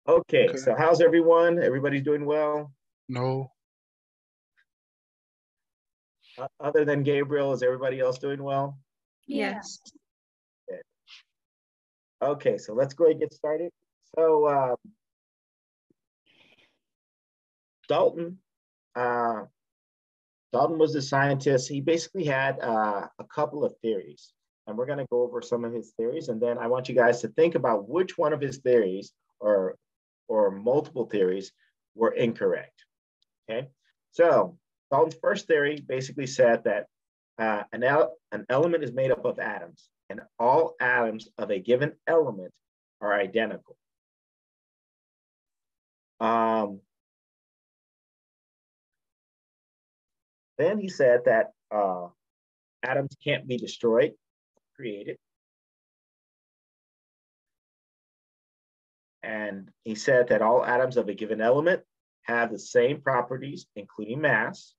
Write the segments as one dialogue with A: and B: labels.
A: Okay,
B: Okay.
A: so how's everyone? Everybody's doing well?
B: No.
A: Other than Gabriel, is everybody else doing well?
C: Yes.
A: Good. Okay, so let's go ahead and get started. So Dalton, Dalton was a scientist. He basically had a couple of theories, and we're going to go over some of his theories, and then I want you guys to think about which one of his theories or multiple theories were incorrect. Okay, so Dalton's first theory basically said that an element is made up of atoms, and all atoms of a given element are identical. Then he said that atoms can't be destroyed, created. And he said that all atoms of a given element have the same properties, including mass.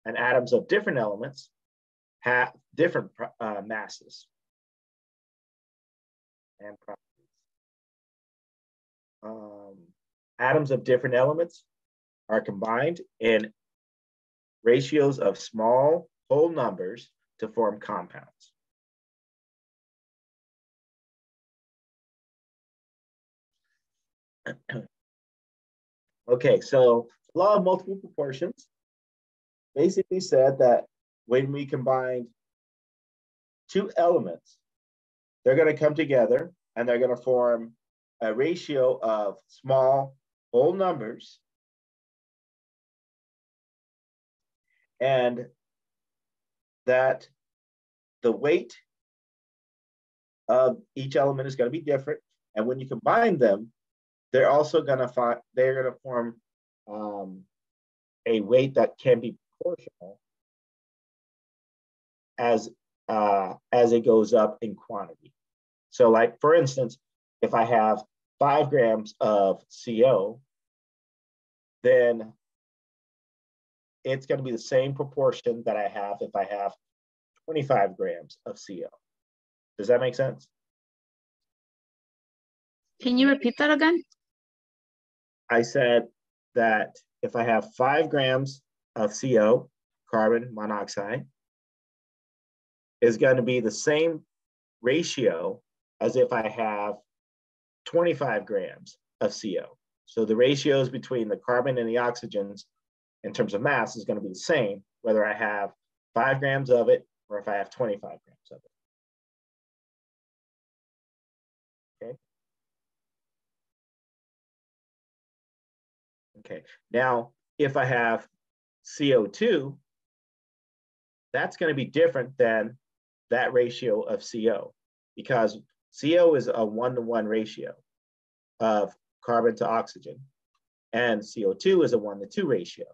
A: And atoms of different elements have different masses and properties. Atoms of different elements are combined in ratios of small whole numbers to form compounds. Okay, so law of multiple proportions basically said that when we combine two elements, they're going to come together and they're going to form a ratio of small whole numbers, and that the weight of each element is going to be different. And when you combine them, they're also going to form a weight that can be proportional as it goes up in quantity. So, like for instance, if I have 5 grams of CO, then it's going to be the same proportion that I have if I have 25 grams of CO. Does that make sense?
C: Can you repeat that again?
A: I said that if I have 5 grams of CO, carbon monoxide, is going to be the same ratio as if I have 25 grams of CO. So the ratios between the carbon and the oxygens in terms of mass is going to be the same, whether I have 5 grams of it or if I have 25 grams of it. Okay. Okay. Now, if I have CO2, that's going to be different than that ratio of CO, because CO is a 1-to-1 ratio of carbon to oxygen, and CO2 is a 1-to-2 ratio.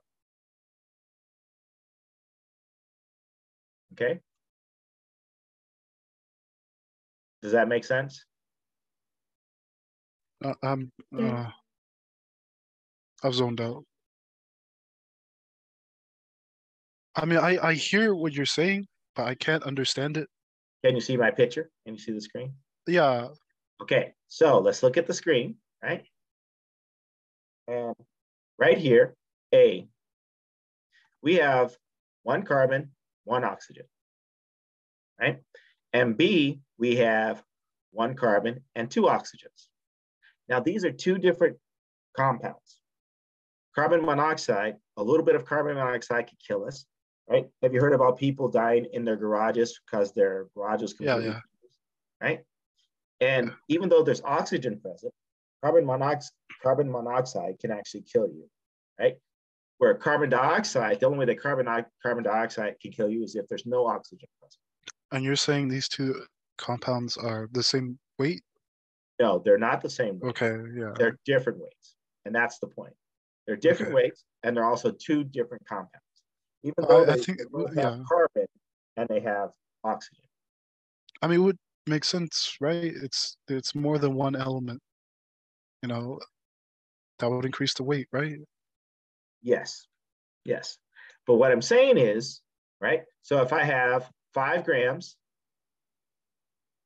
A: Okay? Does that make sense?
B: I've zoned out. I mean, I hear what you're saying, but I can't understand it.
A: Can you see my picture? Can you see the screen?
B: Yeah.
A: Okay, so let's look at the screen, right? And right here, A, we have 1 carbon, 1 oxygen, right? And B, we have 1 carbon and 2 oxygens. Now, these are 2 different compounds. Carbon monoxide, a little bit of carbon monoxide could kill us, right? Have you heard about people dying in their garages because their garages completely
B: Yeah.
A: right? And even though there's oxygen present, carbon monoxide can actually kill you, right? Where carbon dioxide, the only way that carbon dioxide can kill you is if there's no oxygen present.
B: And you're saying these 2 compounds are the same weight?
A: No, they're not the same weight.
B: Okay, yeah.
A: They're different weights, and that's the point. They're different weights, and they're also 2 different compounds. Even though they both have carbon and they have oxygen.
B: I mean, it would make sense, right? It's more than 1 element. You know, that would increase the weight, right?
A: Yes, yes. But what I'm saying is, right? So if I have 5 grams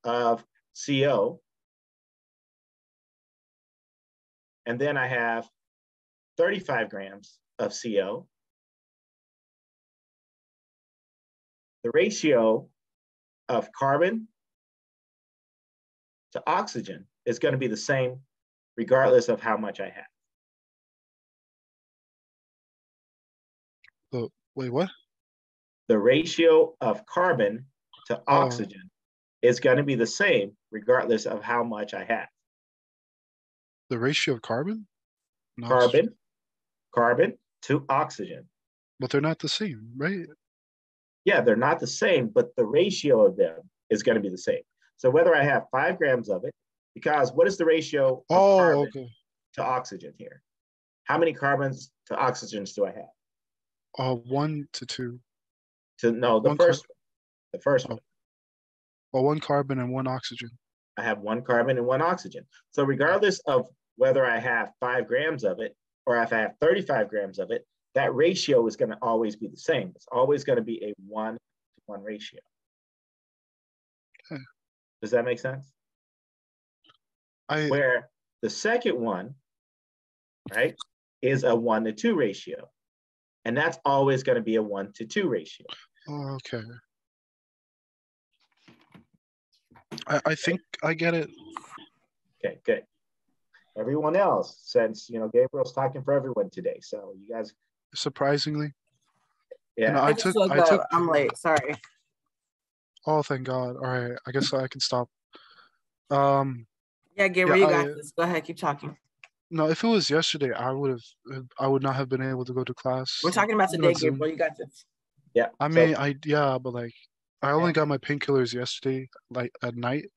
A: of CO, and then I have 35 grams of CO, the ratio of carbon to oxygen is going to be the same regardless of how much I have.
B: Wait, what?
A: The ratio of carbon to oxygen is going to be the same regardless of how much I have.
B: The ratio of carbon?
A: Carbon to oxygen.
B: But they're not the same, right?
A: Yeah, they're not the same, but the ratio of them is going to be the same. So whether I have 5 grams of it, because what is the ratio of carbon to oxygen here? How many carbons to oxygens do I have?
B: 1 to 2.
A: The first one.
B: Well, 1 carbon and 1 oxygen.
A: I have 1 carbon and 1 oxygen. So regardless of whether I have 5 grams of it or if I have 35 grams of it, that ratio is going to always be the same. It's always going to be a 1-to-1 ratio.
B: Okay.
A: Does that make sense? Where the second one, right, is a 1-to-2 ratio. And that's always going to be a 1-to-2 ratio.
B: Oh, okay. I think I get it.
A: Okay, good. Everyone else, since Gabriel's talking for everyone today, so you guys.
B: Surprisingly.
A: Yeah.
D: I'm late. Sorry.
B: Oh, thank God. All right. I guess I can stop.
D: Yeah, Gabriel, you got this. Go ahead, keep talking.
B: No, if it was yesterday, I would not have been able to go to class.
D: We're talking about today, Gabriel. You got this.
A: Yeah.
B: I mean, but like, I only got my painkillers yesterday, like at night.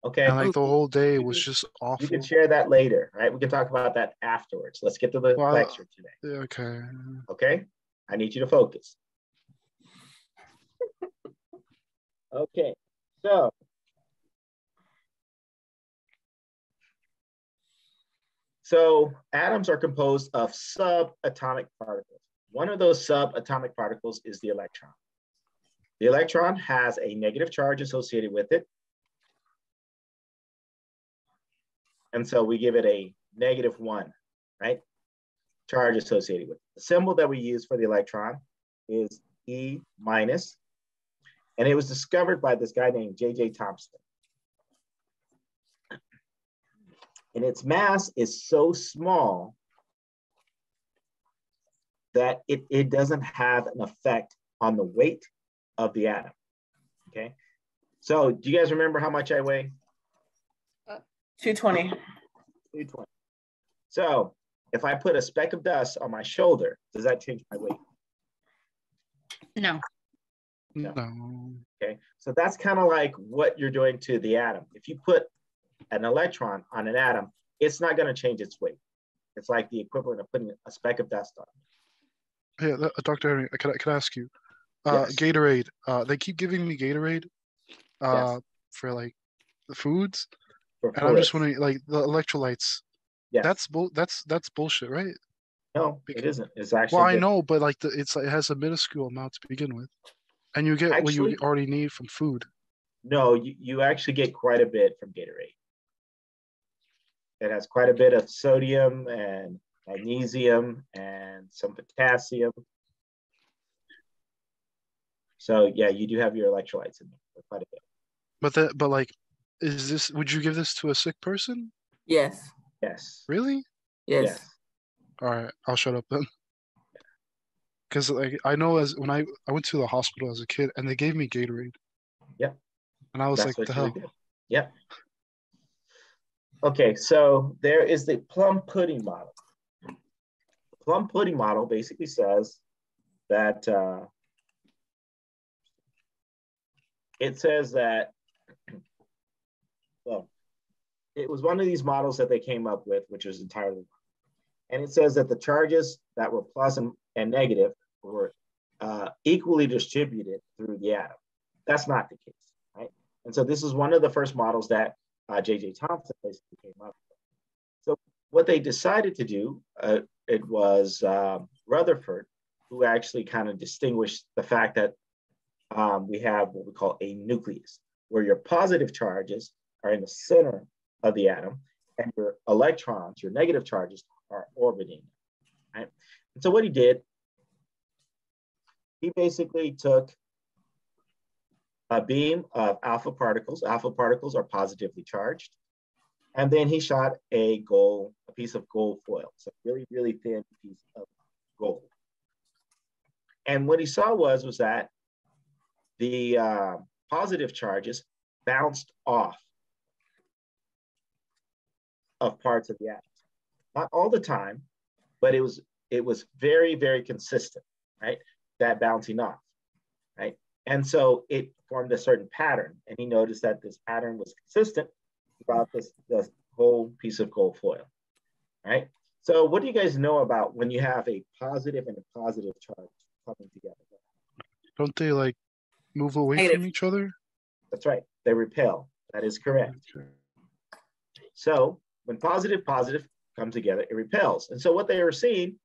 A: Okay.
B: And like the whole day was just awful.
A: You can share that later, right? We can talk about that afterwards. Let's get to the lecture today.
B: Okay.
A: Okay. I need you to focus. Okay. So atoms are composed of subatomic particles. One of those subatomic particles is the electron. The electron has a negative charge associated with it. And so we give it a -1, right? Charge associated with it. The symbol that we use for the electron is E-, and it was discovered by this guy named J.J. Thomson. And its mass is so small that it doesn't have an effect on the weight of the atom, okay? So do you guys remember how much I weigh?
D: 220.
A: 220. So if I put a speck of dust on my shoulder, does that change my weight?
C: No.
A: Okay, so that's kind of like what you're doing to the atom. If you put an electron on an atom, it's not going to change its weight. It's like the equivalent of putting a speck of dust on it.
B: Yeah, Dr. Henry, can I ask you?
A: Yes.
B: Gatorade. They keep giving me Gatorade for like the foods. And I'm just wondering, like the electrolytes.
A: Yes.
B: That's bullshit, right?
A: No, it isn't. It's actually.
B: Well, I know, but like it has a minuscule amount to begin with, and you get what you already need from food.
A: No, you actually get quite a bit from Gatorade. It has quite a bit of sodium and magnesium and some potassium. So yeah, you do have your electrolytes in there quite a bit.
B: But like, would you give this to a sick person?
D: Yes.
A: Yes.
B: Really?
D: Yes.
B: All right, I'll shut up then. Because like I know when I went to the hospital as a kid and they gave me Gatorade.
A: Yep.
B: And I was like, the hell?
A: Yep. Okay, so there is the plum pudding model. The plum pudding model basically says that well, it was one of these models that they came up with, which was entirely wrong. And it says that the charges that were plus and negative were equally distributed through the atom. That's not the case, right? And so this is one of the first models that J.J. Thomson basically came up with. So what they decided to do, it was Rutherford who actually kind of distinguished the fact that we have what we call a nucleus, where your positive charges are in the center of the atom, and your electrons, your negative charges, are orbiting, right? And so what he did, he basically took a beam of alpha particles. Alpha particles are positively charged. And then he shot a piece of gold foil. So really, really thin piece of gold. And what he saw was that the positive charges bounced off of parts of the atom. Not all the time, but it was very, very consistent, right? That bouncing off, right? And so it formed a certain pattern, and he noticed that this pattern was consistent throughout this whole piece of gold foil, right? So what do you guys know about when you have a positive and a positive charge coming together?
B: Don't they like move away from each other?
A: That's right. They repel. That is correct. Okay. So when positive come together, it repels. And so what they were seeing,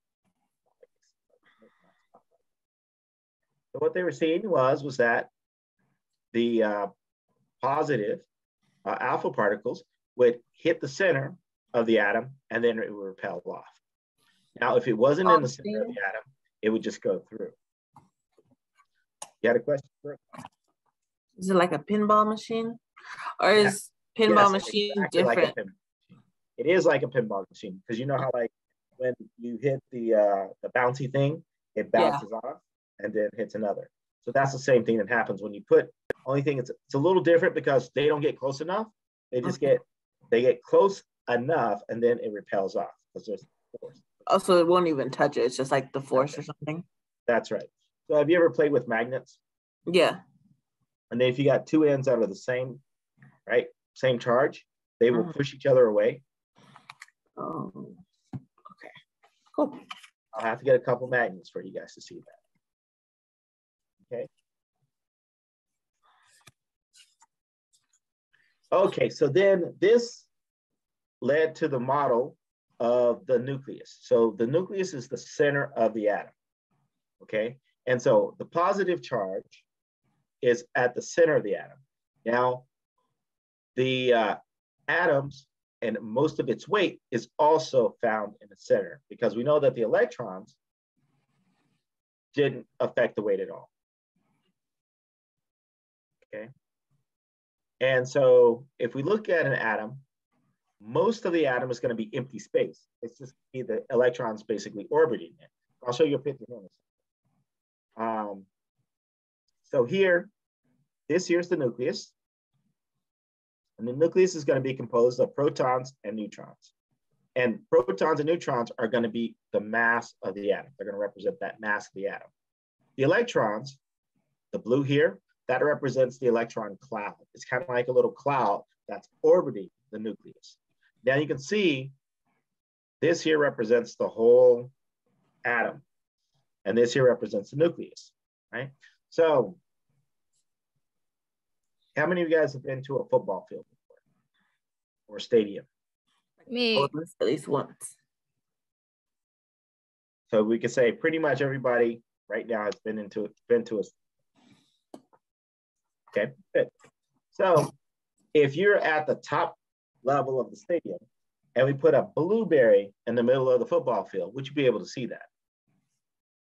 A: was that the positive alpha particles would hit the center of the atom and then it would repel off. Now, if it wasn't in the center of the atom, it would just go through. You had a question for it?
D: Is it like a pinball machine? Or is pinball machine exactly different?
A: Like it is like a pinball machine, because you know how like when you hit the bouncy thing, it bounces off and then hits another. So that's the same thing that happens when you put, only thing it's a little different because they don't get close enough. They just get close enough and then it repels off because there's force.
D: Oh, so it won't even touch it. It's just like the force or something.
A: That's right. So have you ever played with magnets?
D: Yeah.
A: And then if you got two ends out of the same charge, they will push each other away.
D: Oh, okay. Cool.
A: I'll have to get a couple magnets for you guys to see that. Okay. Okay, so then this led to the model of the nucleus. So the nucleus is the center of the atom. Okay, and so the positive charge is at the center of the atom. Now, the atoms and most of its weight is also found in the center, because we know that the electrons didn't affect the weight at all. Okay. And so if we look at an atom, most of the atom is going to be empty space. It's just the electrons basically orbiting it. I'll show you a picture in a second. So here's the nucleus. And the nucleus is going to be composed of protons and neutrons. And protons and neutrons are going to be the mass of the atom. They're going to represent that mass of the atom. The electrons, the blue here, that represents the electron cloud. It's kind of like a little cloud that's orbiting the nucleus. Now you can see this here represents the whole atom. And this here represents the nucleus, right? So how many of you guys have been to a football field before or a stadium?
C: Me.
D: At least once.
A: So we could say pretty much everybody right now has been to a. Okay, good. So if you're at the top level of the stadium and we put a blueberry in the middle of the football field, would you be able to see that?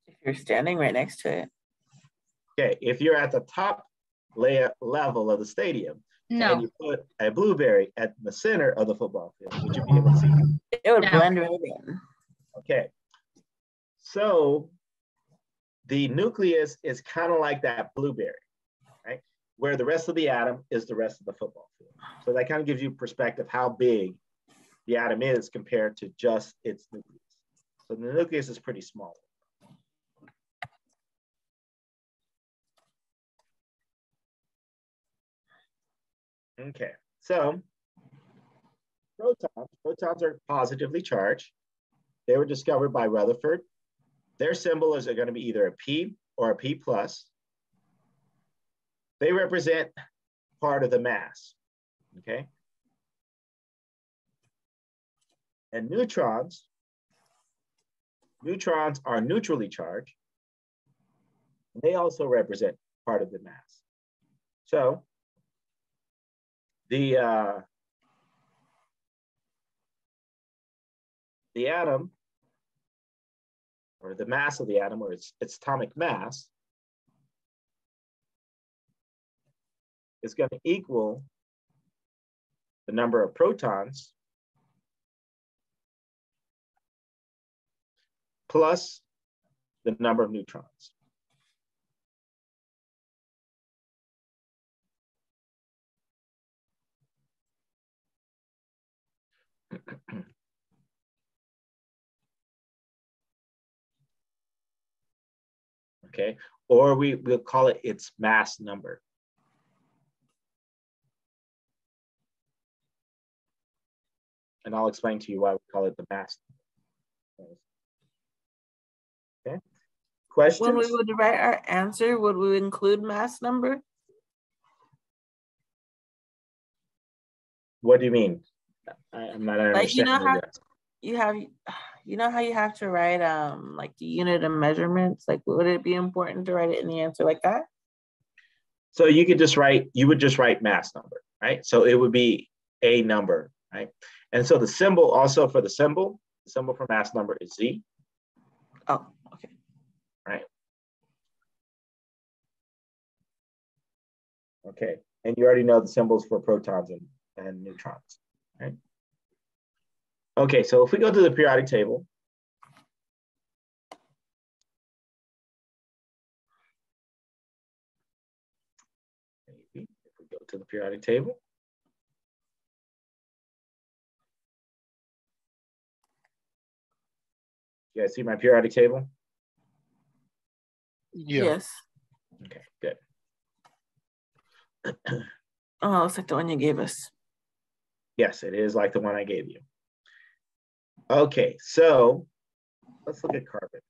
D: If you're standing right next to it.
A: Okay, if you're at the top level of the stadium and you put a blueberry at the center of the football field, would you be able to see it?
D: It would blend right in.
A: Okay, so the nucleus is kind of like that blueberry, right? Where the rest of the atom is the rest of the football field. So that kind of gives you perspective how big the atom is compared to just its nucleus. So the nucleus is pretty small. Okay, so protons are positively charged. They were discovered by Rutherford. Their symbol is going to be either a P or a P plus. They represent part of the mass, okay? And neutrons are neutrally charged. They also represent part of the mass. So the the atom, or the mass of the atom, or its atomic mass, is going to equal the number of protons plus the number of neutrons. Okay, or we'll call it its mass number. And I'll explain to you why we call it the mass number. Okay, questions?
D: When we would write our answer, would we include mass number?
A: What do you mean? I'm not understanding.
D: Like, you know how you have to write like the unit of measurements? Like, would it be important to write it in the answer like that?
A: So you would just write mass number, right? So it would be a number, right? And so the symbol also for the symbol for mass number is Z.
D: Oh, okay.
A: Right. Okay, and you already know the symbols for protons and neutrons, right? Okay, so if we go to the periodic table, maybe if we go to the periodic table, you guys see my periodic table?
B: Yeah.
D: Yes.
A: Okay, good.
D: Oh, it's like the one you gave us.
A: Yes, it is like the one I gave you. Okay, so let's look at carbon.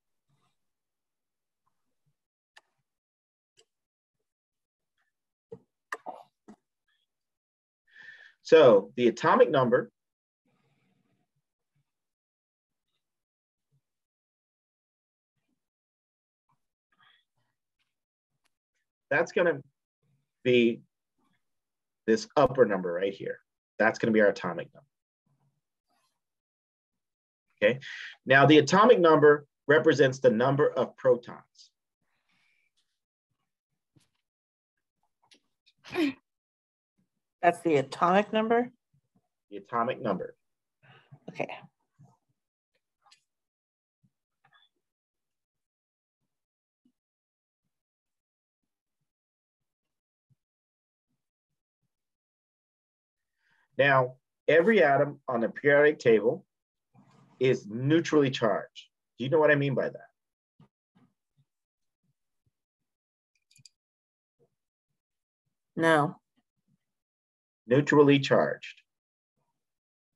A: So the atomic number that's going to be this upper number right here. That's going to be our atomic number. Okay. Now the atomic number represents the number of protons.
D: That's the atomic number?
A: The atomic number.
D: Okay.
A: Now, every atom on the periodic table is neutrally charged. Do you know what I mean by that?
D: No.
A: Neutrally charged.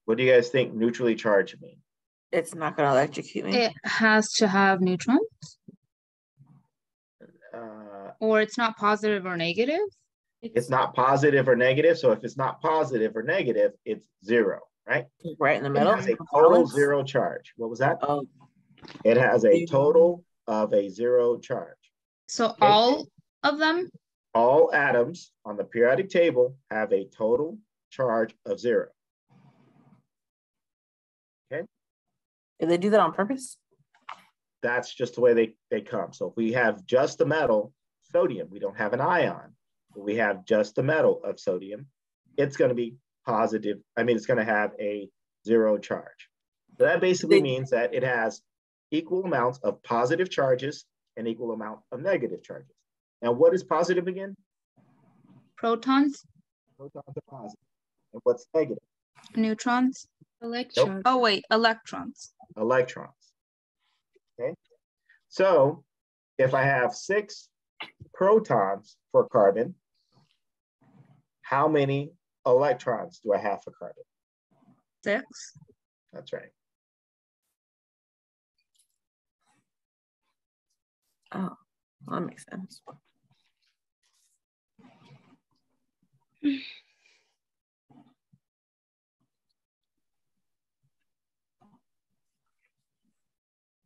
A: What do you guys think neutrally charged means?
D: It's not going to electrocute me.
C: It has to have neutrons? Or it's not positive or negative?
A: It's not positive or negative. So if it's not positive or negative, it's zero, right?
D: Right in the middle.
A: It has a total zero charge. What was that?
D: Oh.
A: It has a total of a zero charge.
C: So
A: okay?
C: all of them?
A: All atoms on the periodic table have a total charge of zero. Okay?
D: Did they do that on purpose?
A: That's just the way they come. So if we have just the metal, sodium, we don't have an ion, but we have just the metal of sodium, it's going to be positive. I mean, it's going to have a zero charge. So that basically means that it has equal amounts of positive charges and equal amount of negative charges. Now, what is positive again?
C: Protons.
A: Protons are positive. And what's negative?
C: Neutrons. Electrons. Nope. Oh, wait, electrons.
A: Electrons. Okay. So if I have 6 protons for carbon, how many electrons do I have for carbon?
C: 6.
A: That's right.
D: Oh, well, that makes sense.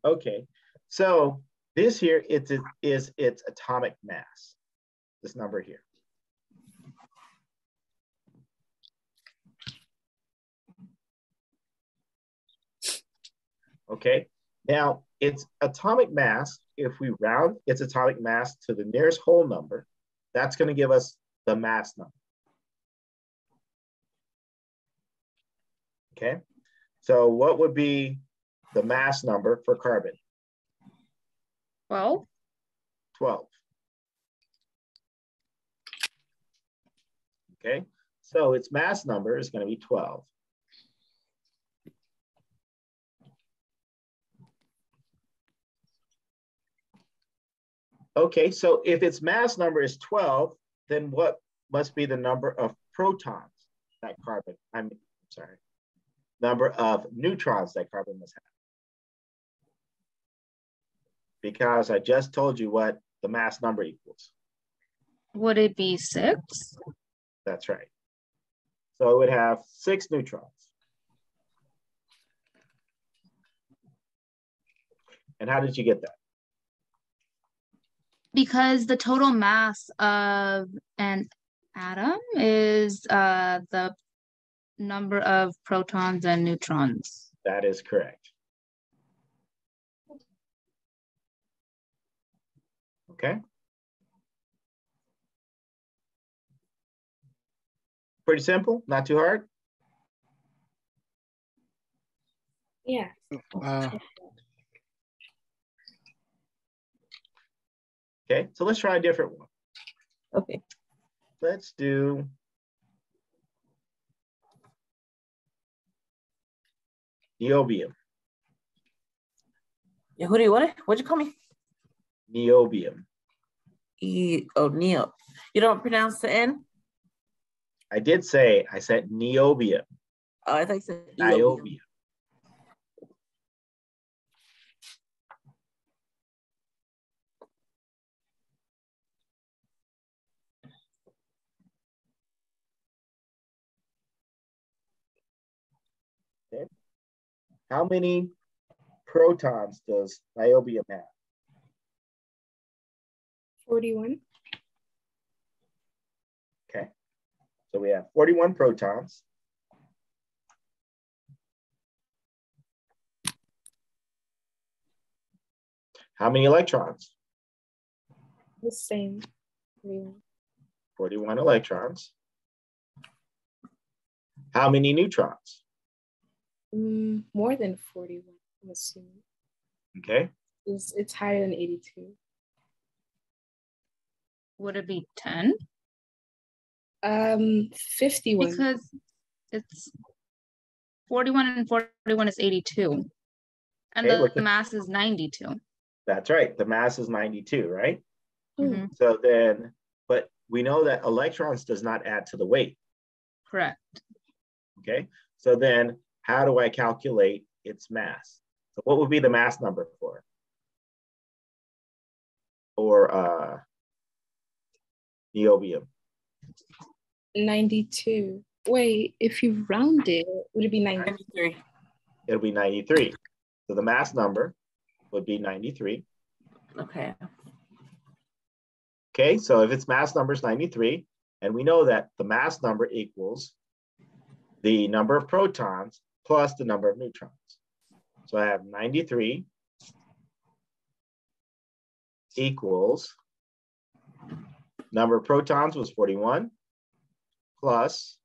A: Okay, so this here is its atomic mass, this number here. Okay. Now, its atomic mass, if we round its atomic mass to the nearest whole number, that's going to give us the mass number. Okay. So what would be the mass number for carbon?
C: 12.
A: 12. Okay. So its mass number is going to be 12. Okay, so if its mass number is 12, then what must be the number of protons that carbon, number of neutrons that carbon must have? Because I just told you what the mass number equals.
C: Would it be 6?
A: That's right. So it would have 6 neutrons. And how did you get that?
C: Because the total mass of an atom is the number of protons and neutrons.
A: That is correct. Okay. Pretty simple, not too hard.
C: Yeah.
A: Okay, so let's try a different one.
D: Okay.
A: Let's do niobium.
D: Yeah, who do you want? What'd you call me?
A: Niobium.
D: Neo. You don't pronounce the N?
A: I did say, I said niobium.
D: Oh, I thought you said
A: niobium. Okay. How many protons does niobium have?
C: 41.
A: Okay. So we have 41 protons. How many electrons?
C: The same.
A: 41 electrons. How many neutrons?
C: More than 41, I'm assuming.
A: Okay.
C: It's higher than 82. Would it be 10? 51. Because it's 41 and 41 is 82. And
A: Okay,
C: the mass is 92.
A: That's right. The mass is 92, right?
C: Mm-hmm.
A: So then, but we know that electrons does not add to the weight.
C: Correct.
A: Okay. So then how do I calculate its mass? So what would be the mass number for it? Or niobium?
C: 92. Wait, if you round it, would it be 93?
A: It'll be 93. So the mass number would be 93.
D: Okay.
A: Okay, so if its mass number is 93, and we know that the mass number equals the number of protons plus the number of neutrons. So I have 93 equals number of protons was 41 plus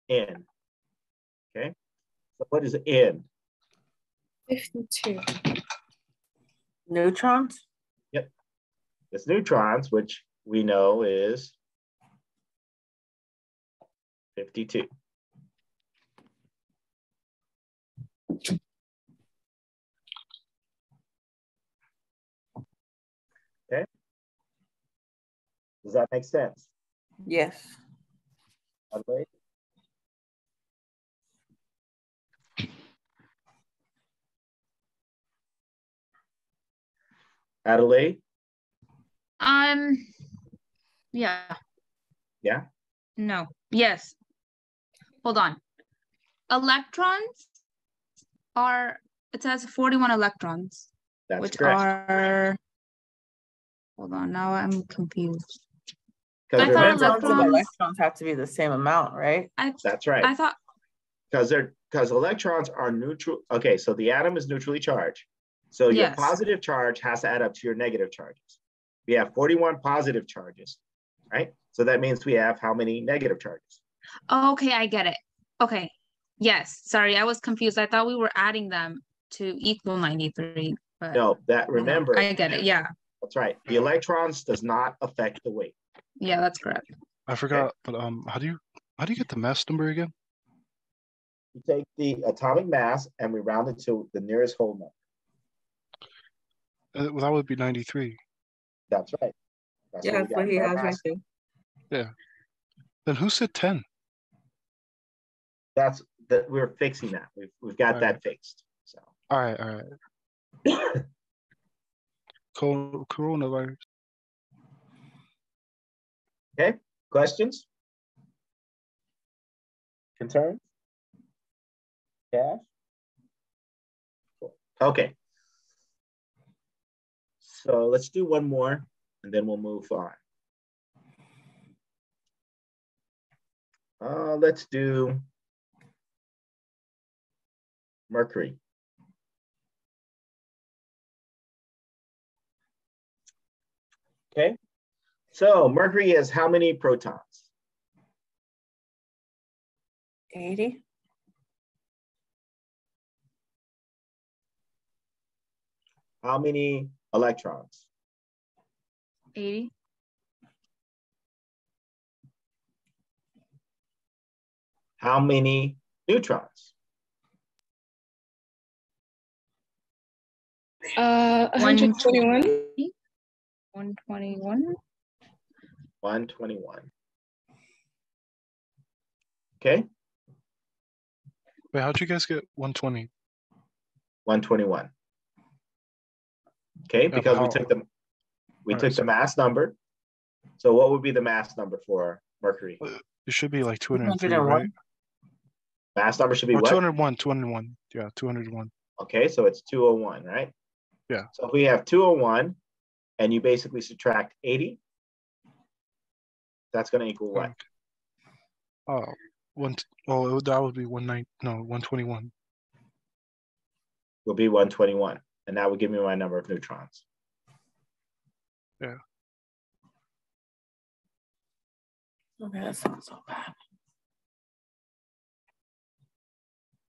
A: N. Okay, so what is N?
C: 52.
D: Neutrons?
A: Yep, it's neutrons, which we know is 52. Okay. Does that make sense?
D: Yes.
A: Adelaide? Adelaide?
C: Yeah.
A: Yeah?
C: No. Yes. Hold on. Electrons are, it says 41 electrons.
A: That's
C: which
A: correct.
C: Are, hold on, now I'm confused.
A: Because
C: I thought
D: electrons have to be the same amount, right?
A: That's right.
C: I thought
A: because electrons are neutral. Okay, so the atom is neutrally charged. So your
C: Yes.
A: positive charge has to add up to your negative charges. We have 41 positive charges, right? So that means we have how many negative charges?
C: Okay, I get it. Okay. Yes. Sorry, I was confused. I thought we were adding them to equal 93, but
A: No, that remember.
C: I get it. Yeah.
A: That's right. The electrons does not affect the weight.
C: Yeah, that's correct.
B: I forgot, but how do you get the mass number again?
A: We take the atomic mass and we round it to the nearest whole number.
B: Well, that would be 93.
A: That's right.
D: Yeah, that's what he has right there.
B: Yeah. Then who said 10?
A: That's that we're fixing that. We've got that fixed. So.
B: All right. Coronavirus.
A: Okay. Questions? Concerns? Cash? Cool. Okay. So let's do one more and then we'll move on. Let's do Mercury. Okay. So Mercury has how many protons?
D: 80.
A: How many electrons?
C: 80.
A: How many neutrons?
C: 121. 121.
A: 121. Okay.
B: Wait, how'd you guys get 120?
A: 121. Okay, because we took the mass number. So what would be the mass number for Mercury?
B: It should be like 203, right?
A: Mass number should be
B: or
A: what?
B: 201. Yeah, 201.
A: Okay, so it's 201, right?
B: Yeah.
A: So if we have 201 and you basically subtract 80, that's going to equal what?
B: That would be 121.
A: Will be 121. And that would give me my number of neutrons.
B: Yeah.
D: Okay, that sounds so bad.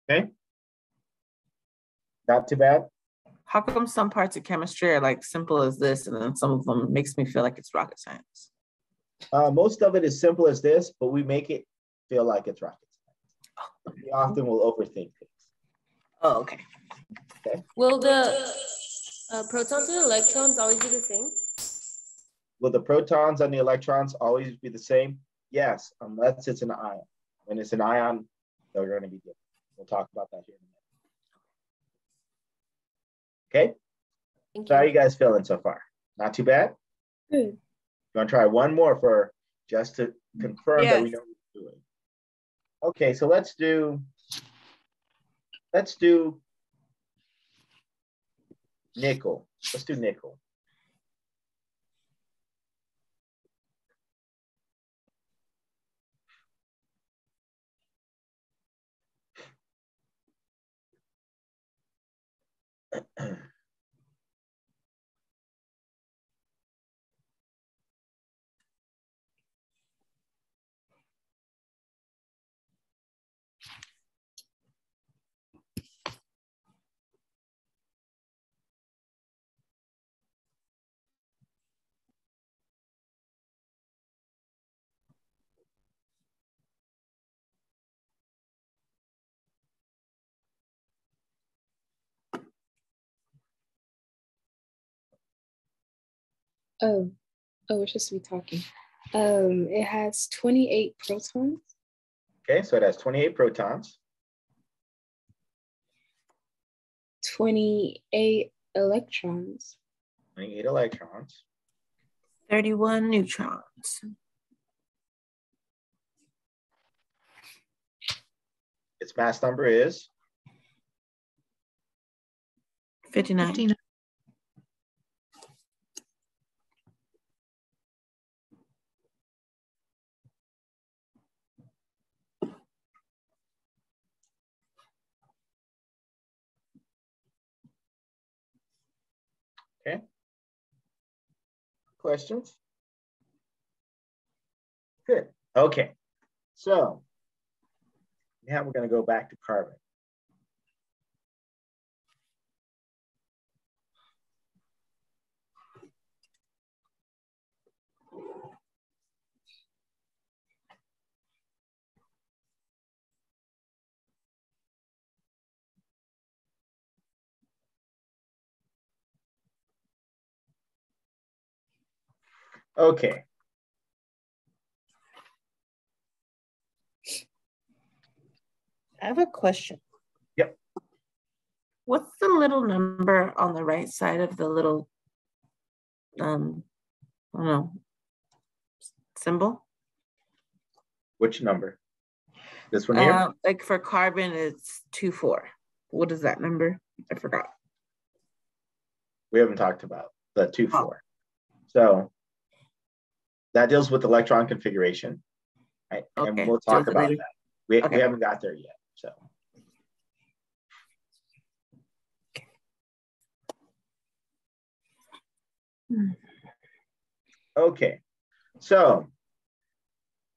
A: Okay. Not too bad.
D: How come some parts of chemistry are like simple as this, and then some of them makes me feel like it's rocket science?
A: Most of it is simple as this, but we make it feel like it's rocket science. We often will overthink things.
D: Oh, okay.
A: Okay.
E: Will the protons and electrons always be the same?
A: Will the protons and the electrons always be the same? Yes, unless it's an ion. When it's an ion, they're going to be different. We'll talk about that here in a minute. Okay? So how are you guys feeling so far? Not too bad?
E: Good.
A: You want to try one more for just to confirm that we know what we're doing? Okay, so let's do nickel. Let's do nickel.
E: Oh, we're supposed to be talking. It has 28 protons.
A: Okay, so it has 28 protons.
E: 28 electrons.
A: 28 electrons.
D: 31 neutrons.
A: Its mass number is
D: 59.
A: Okay. Questions? Good. Okay. So now we're going to go back to carbon. Okay.
D: I have a question.
A: Yep.
D: What's the little number on the right side of the little, I don't know, symbol?
A: Which number? This one here?
D: Like for carbon, it's 2,4. What is that number? I forgot.
A: We haven't talked about the 2,4. So that deals with electron configuration, right?
D: Okay.
A: And we'll talk about that. We haven't got there yet. So. Okay. So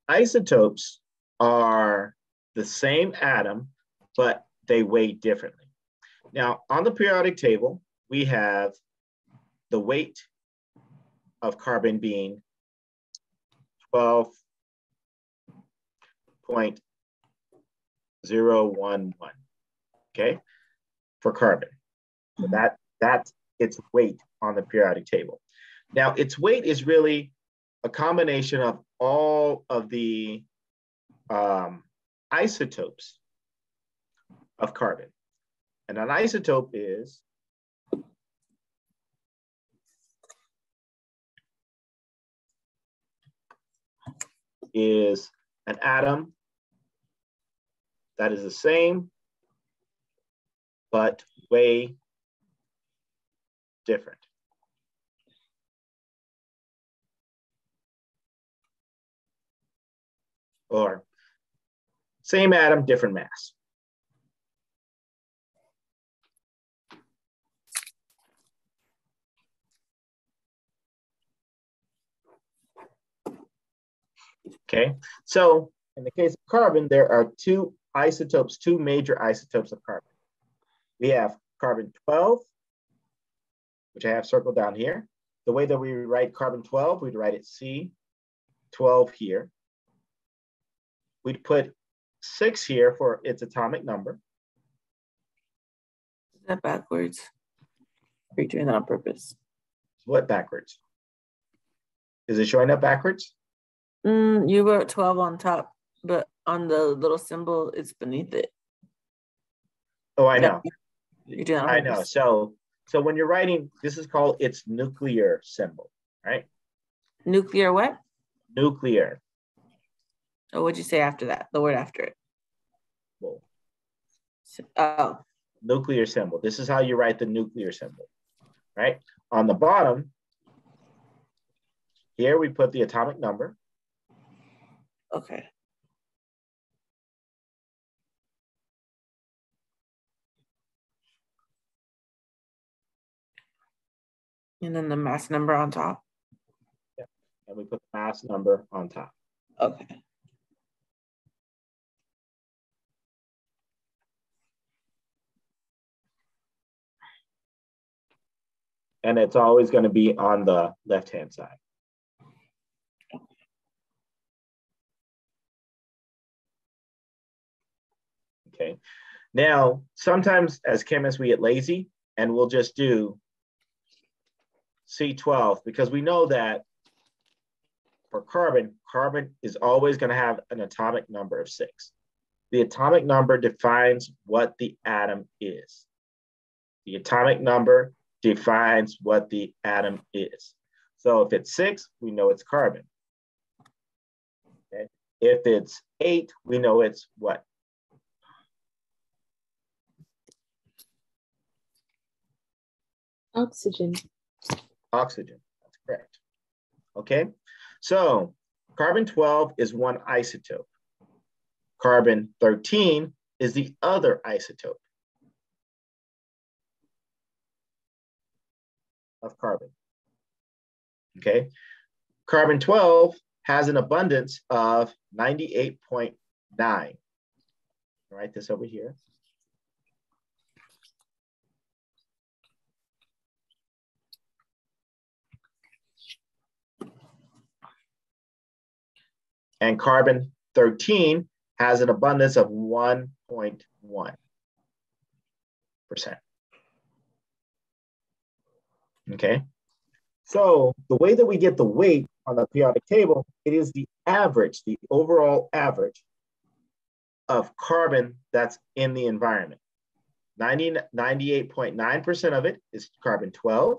A: isotopes are the same atom, but they weigh differently. Now, on the periodic table, we have the weight of carbon being 12.011, okay, for carbon. So that's its weight on the periodic table. Now, its weight is really a combination of all of the isotopes of carbon. And an isotope is an atom that is the same, but weigh different. Or same atom, different mass. Okay, so in the case of carbon, there are two major isotopes of carbon. We have carbon 12, which I have circled down here. The way that we write carbon 12, we'd write it C12 here. We'd put 6 here for its atomic number.
D: Is that backwards? Are you doing that on purpose?
A: What backwards? Is it showing up backwards?
D: You wrote 12 on top, but on the little symbol, it's beneath it.
A: Oh, I know.
D: You're doing that on
A: I
D: purpose.
A: know. So when you're writing, this is called its nuclear symbol, right?
D: Nuclear what?
A: Nuclear.
D: Oh, what'd you say after that? The word after it.
A: Well,
D: Oh.
A: nuclear symbol. This is how you write the nuclear symbol, right? On the bottom, here we put the atomic number.
D: Okay. And then the mass number on top.
A: Yeah. And we put the mass number on top.
D: Okay.
A: And it's always going to be on the left-hand side. Okay. Now, sometimes as chemists, we get lazy and we'll just do C12 because we know that for carbon, carbon is always going to have an atomic number of 6. The atomic number defines what the atom is. The atomic number defines what the atom is. So if it's 6, we know it's carbon. Okay. If it's 8, we know it's what?
E: Oxygen.
A: Oxygen, that's correct. Okay, so carbon 12 is one isotope. Carbon 13 is the other isotope. of carbon. Okay, carbon-12 has an abundance of 98.9. I'll write this over here. And carbon-13 has an abundance of 1.1%. Okay, so the way that we get the weight on the periodic table, it is the average, the overall average of carbon that's in the environment. 98.9% of it is carbon-12,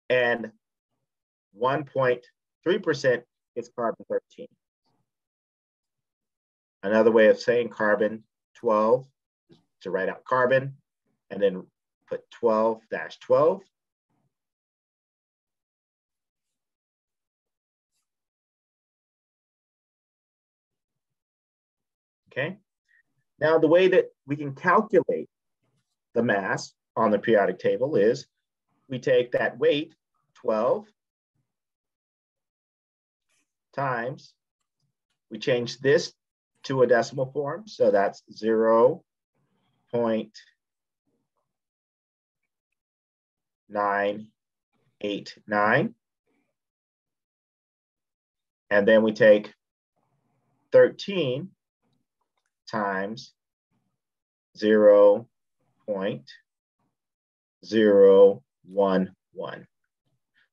A: and 1.3% is carbon-13. Another way of saying carbon-12 is to write out carbon and then put 12-12. Okay. Now, the way that we can calculate the mass on the periodic table is we take that weight, 12, times, we change this to a decimal form, so that's 0.989. And then we take 13 times 0.011.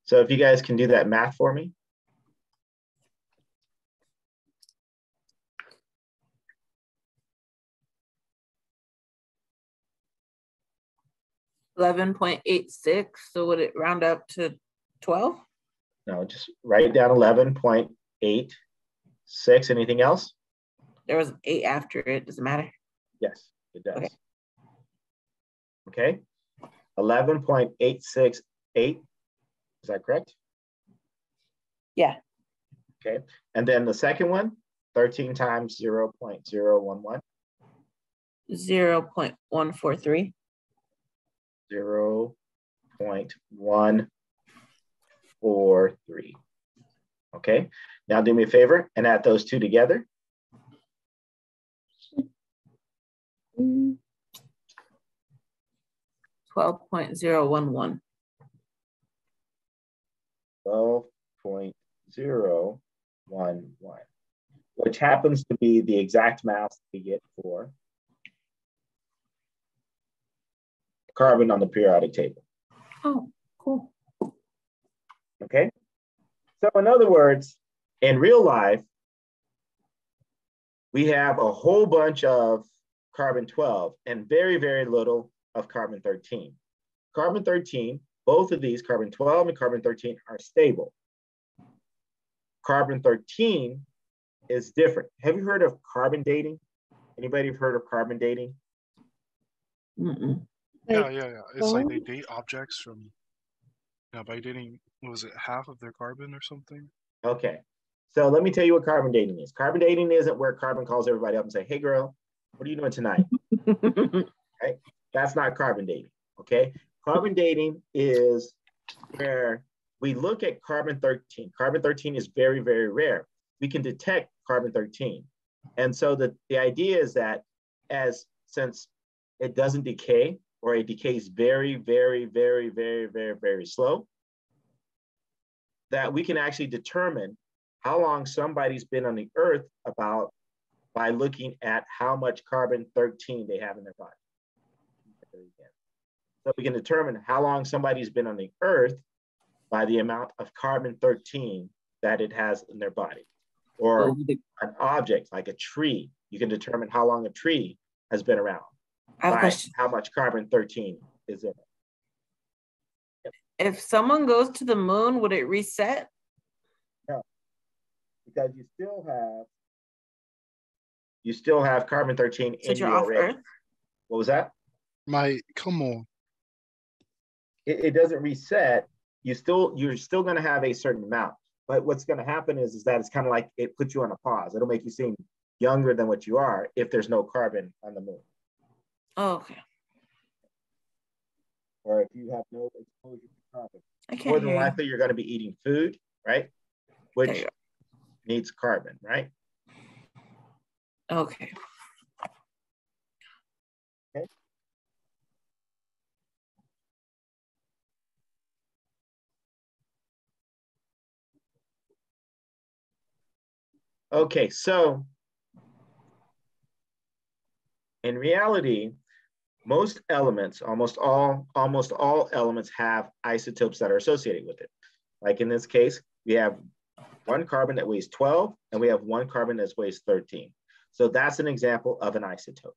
A: So if you guys can do that math for me.
D: 11.86. So would it round up to 12?
A: No, just write down 11.86. Anything else?
D: There was an 8 after it. Does it matter?
A: Yes, it does.
D: Okay.
A: Okay. 11.868. Is that correct?
D: Yeah.
A: Okay. And then the second one, 13 times 0.011.
D: 0.143.
A: 0.143. Okay. Now do me a favor and add those two together.
D: 12.011.
A: 12.011, which happens to be the exact mass we get for carbon on the periodic table.
D: Oh, cool.
A: Okay. So in other words, in real life, we have a whole bunch of carbon-12 and very, very little of carbon-13. Carbon-13, both of these, carbon-12 and carbon-13, are stable. Carbon-13 is different. Have you heard of carbon dating? Anybody have heard of carbon dating?
D: Mm-mm.
B: Yeah. It's like they date objects from, by dating, what was it, half of their carbon or something?
A: Okay. So let me tell you what carbon dating is. Carbon dating isn't where carbon calls everybody up and say, hey girl, what are you doing tonight? Right? That's not carbon dating, okay? Carbon dating is where we look at carbon-13. Carbon-13 is very, very rare. We can detect carbon-13. And so the idea is that since it doesn't decay, or it decays very, very, very, very, very, very slow, that we can actually determine how long somebody's been on the earth by looking at how much carbon-13 they have in their body. So we can determine how long somebody's been on the earth by the amount of carbon-13 that it has in their body. Or an object like a tree, you can determine how long a tree has been around by how much carbon-13 is in it.
D: If someone goes to the moon, would it reset?
A: No, because you still have carbon-13 in you already. Earth? What was that?
B: Come on.
A: It doesn't reset. You're still going to have a certain amount. But what's going to happen is that it's kind of like it puts you on a pause. It'll make you seem younger than what you are if there's no carbon on the moon.
D: Oh, okay.
A: Or you have no exposure to carbon.
D: I can't
A: More than
D: hear you.
A: likely, you're going to be eating food, right? Which
D: There you
A: needs carbon, right?
D: Okay.
A: Okay, so in reality, most elements, almost all elements have isotopes that are associated with it. Like in this case, we have one carbon that weighs 12, and we have one carbon that weighs 13. So that's an example of an isotope,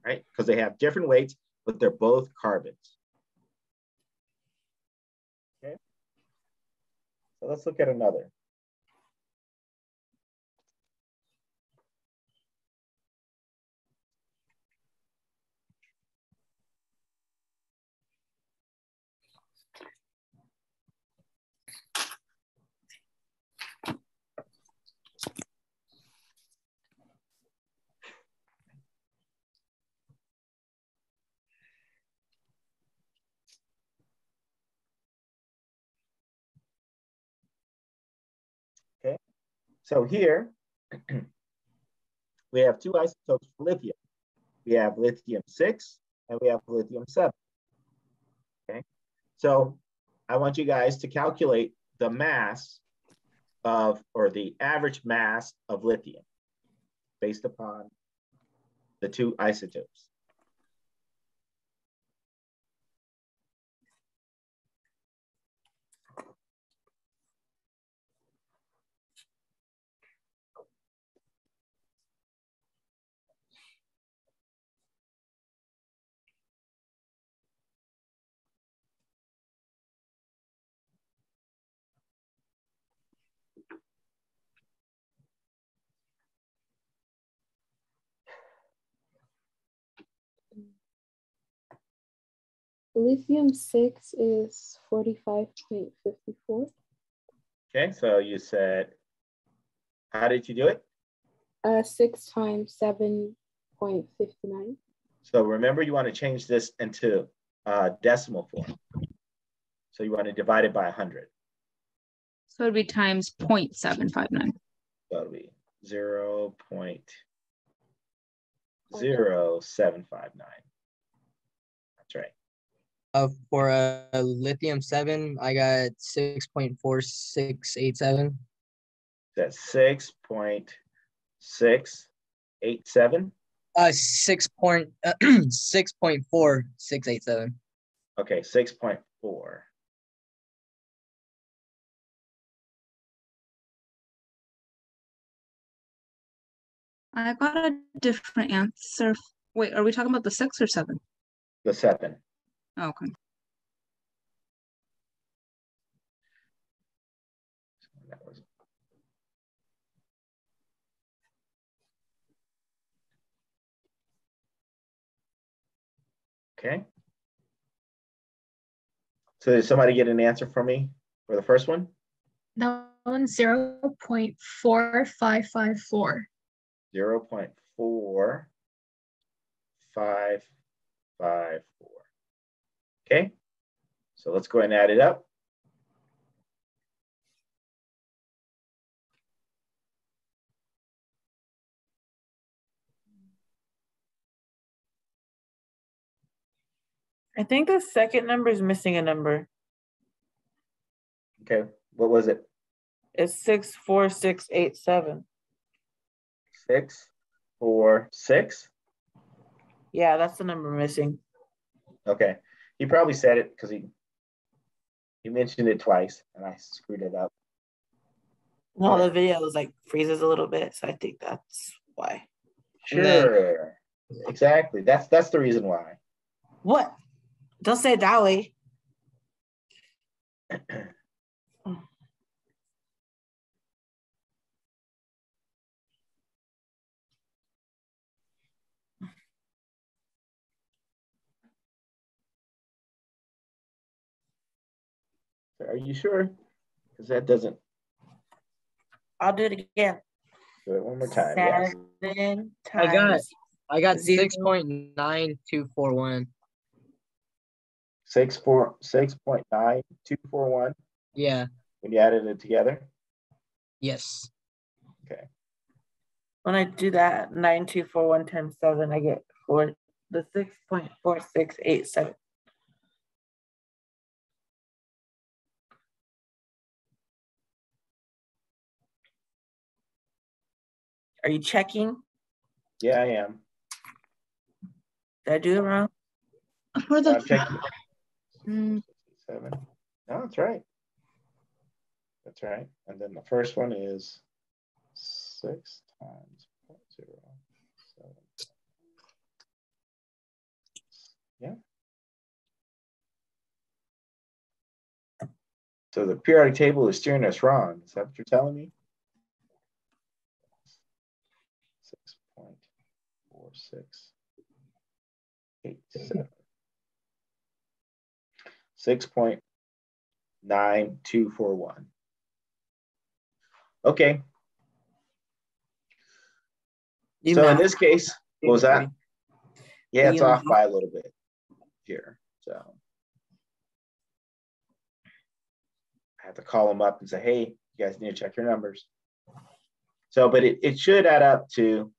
A: right? Because they have different weights, but they're both carbons. Okay, so let's look at another. Okay, so here we have two isotopes for lithium. We have lithium-6 and we have lithium-7. Okay, so I want you guys to calculate the mass of, or the average mass of lithium based upon the two isotopes.
E: Lithium-6 is 45.54.
A: Okay, so you said, how did you do it?
E: 6 times 7.59.
A: So remember, you want to change this into decimal form. So you want to divide it by 100.
C: So it'd be times 0.759.
A: So it'll be 0.00759. That's right.
F: For a lithium-7, I got 6.4687.
A: That's 6.687.
F: 6.4687.
A: Okay, 6.4.
C: I got a different answer. Wait, are we talking about the 6 or 7?
A: The 7.
C: Oh, okay.
A: That was... Okay. So did somebody get an answer for me for the first one?
G: That one's 0.4554.
A: 0.4554. Okay, so let's go ahead and add it up.
D: I think the second number is missing a number.
A: Okay, what was it?
D: It's 64687.
A: 646.
D: Yeah, that's the number missing.
A: Okay, he probably said it because he mentioned it twice and I screwed it up.
D: No, the video was like freezes a little bit, so I think that's why.
A: Sure, exactly. That's the reason why.
D: What? Don't say it that way.
A: Are you sure? Because that doesn't.
D: I'll do it again.
A: Do it one more time. Yes.
D: 7 times.
F: I got
D: 0.
F: 6.9241.
A: 6.9241
F: Yeah.
A: when you added it together?
F: Yes.
A: Okay.
D: When I do that 9241 times 7, I get the 6.4687. Are you checking?
A: Yeah, I am.
D: Did I do it wrong?
C: For
A: I'm
C: the
A: checking.
C: 7.
A: No, that's right. That's right. And then the first one is 6 times 0.07. Yeah. So the periodic table is steering us wrong. Is that what you're telling me? 6.4687. 6.9241. Okay.
D: You
A: So in
D: math.
A: this case, what was that? Yeah, it's
D: You
A: off
D: math.
A: by a little bit here. So I have to call them up and say, hey, you guys need to check your numbers. So, but it should add up to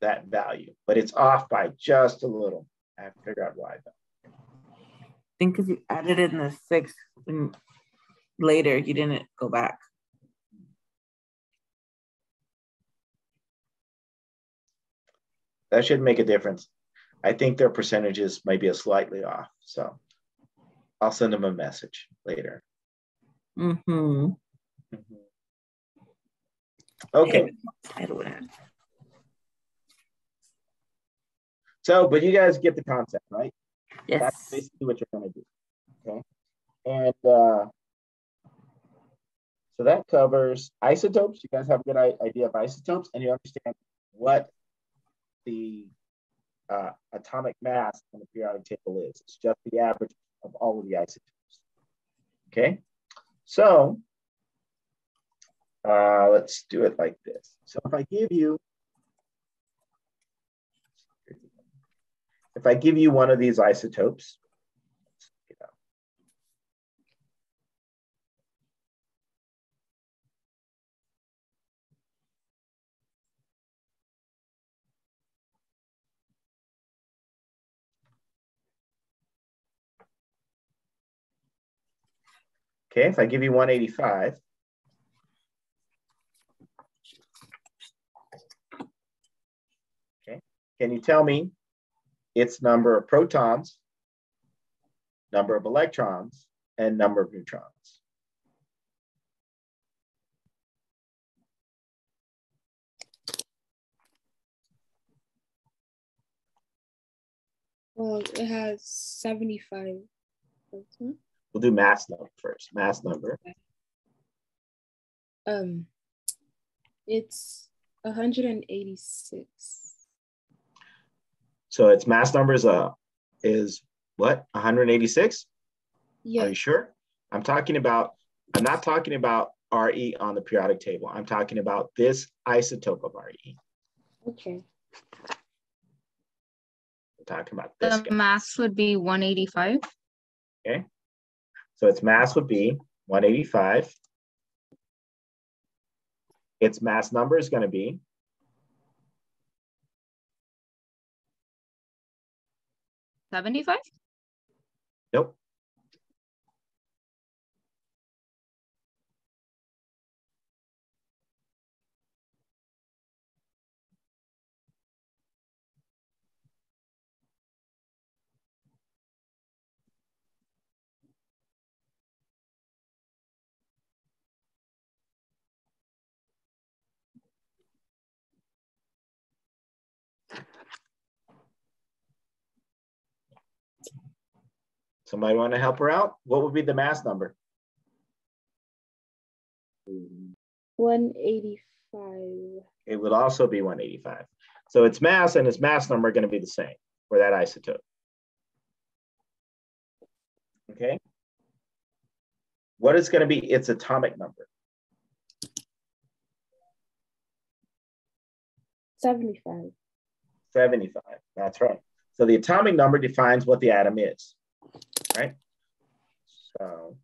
A: that value, but it's off by just a little. I have to figure out why though.
D: I think because you added in the 6 and later you didn't go back.
A: That should make a difference. I think their percentages might be slightly off. So I'll send them a message later.
D: Mm-hmm.
A: Okay. So, but you guys get the concept, right?
D: Yes.
A: That's basically what you're going to do. Okay. And so that covers isotopes. You guys have a good idea of isotopes, and you understand what the atomic mass on the periodic table is. It's just the average of all of the isotopes. Okay. So let's do it like this. So if I give you one of these isotopes, okay, if I give you 185, okay, can you tell me its number of protons, number of electrons, and number of neutrons?
E: Well, it has 75.
A: We'll do mass number first. Mass number.
E: It's 186.
A: So its mass number is what? 186?
E: Yeah.
A: Are you sure? I'm not talking about Re on the periodic table. I'm talking about this isotope of Re.
E: Okay.
A: We're talking about this
C: The
A: guy.
C: mass would be 185.
A: Okay. So its mass would be 185. Its mass number is going to be
C: 75?
A: nope. Somebody want to help her out? What would be the mass number?
E: 185.
A: It would also be 185. So its mass and its mass number are going to be the same for that isotope. Okay. What is going to be its atomic number?
E: 75.
A: 75. That's right. So the atomic number defines what the atom is, right? So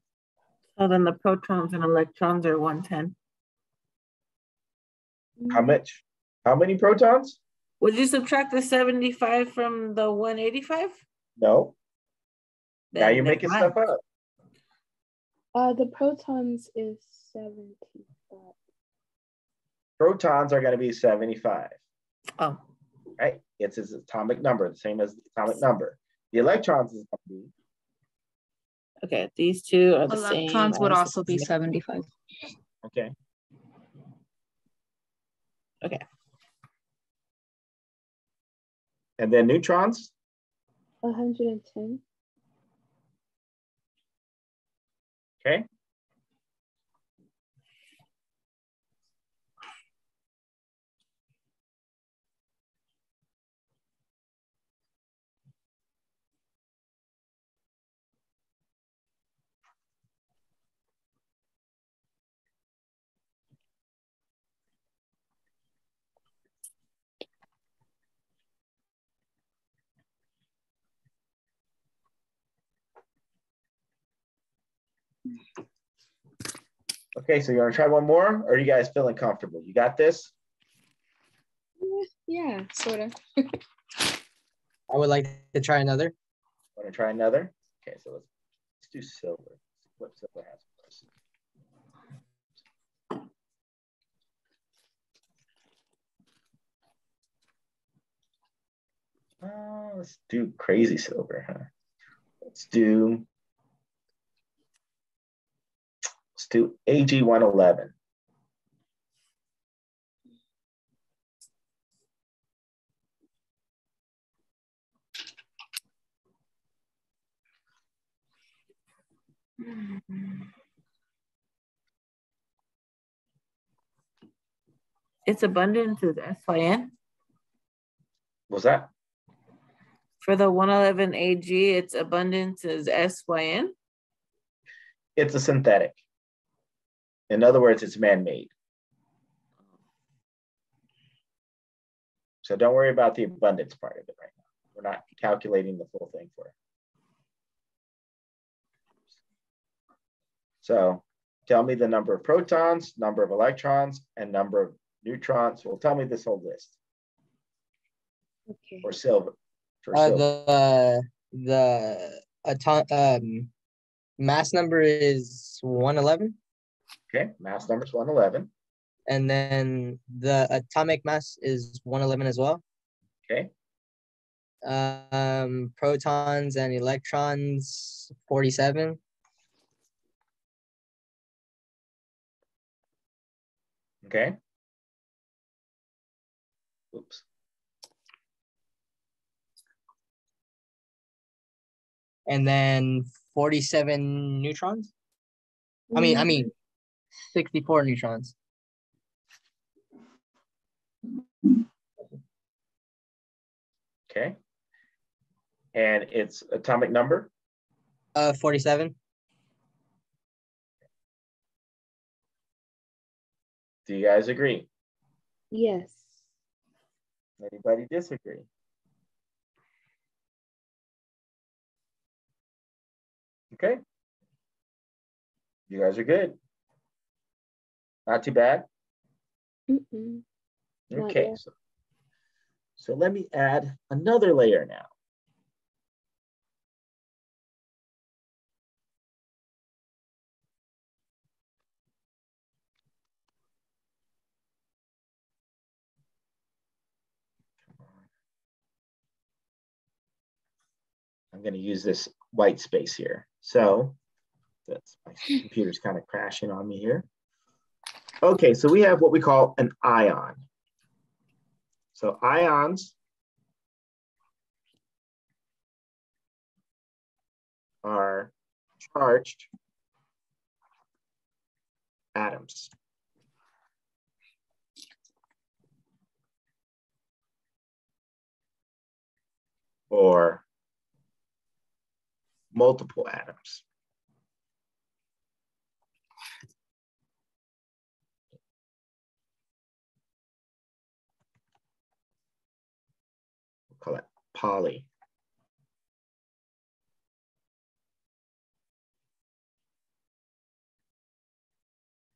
D: then the protons and electrons are 110.
A: how much? How many protons?
D: Would you subtract the 75 from the 185?
A: No. Now
D: Then
A: you're making
D: never
A: stuff up.
E: The protons is 75.
A: Protons are going to be 75.
D: Oh,
A: Right? It's its atomic number, the same as the atomic number. The electrons is going to be.
D: okay. These two are the same.
C: Electrons would
D: as
C: also
D: the-
C: be 75.
A: Okay.
D: Okay.
A: And then neutrons.
E: 110.
A: Okay. Okay, so you want to try one more, or are you guys feeling comfortable? You got this?
E: Yeah, sort of.
F: I would like to try another.
A: Want to try another? Okay, so let's do silver. What silver has first? Let's do crazy silver, huh? Let's do AG111.
D: Its abundance is SYN.
A: What's that?
D: For the 111 AG, its abundance is SYN.
A: It's a synthetic. In other words, it's man-made. So don't worry about the abundance part of it right now. We're not calculating the full thing for it. So tell me the number of protons, number of electrons, and number of neutrons. Well, tell me this whole list.
E: Okay.
A: For silver. For silver.
F: The mass number is 111,
A: Okay, mass number is 111.
F: and then the atomic mass is 111 as well.
A: Okay,
F: Protons and electrons 47.
A: okay. Oops.
F: And then 47 neutrons. I mean 64 neutrons.
A: Okay. And its atomic number?
F: 47.
A: Do you guys agree?
E: Yes.
A: Anybody disagree? Okay. You guys are good. Not too bad.
E: Mm-mm. Not
A: Okay.
E: yet.
A: So let me add another layer now. I'm going to use this white space here. So that's my computer's kind of crashing on me here. Okay, so we have what we call an ion. So ions are charged atoms. Or multiple atoms. We'll call it poly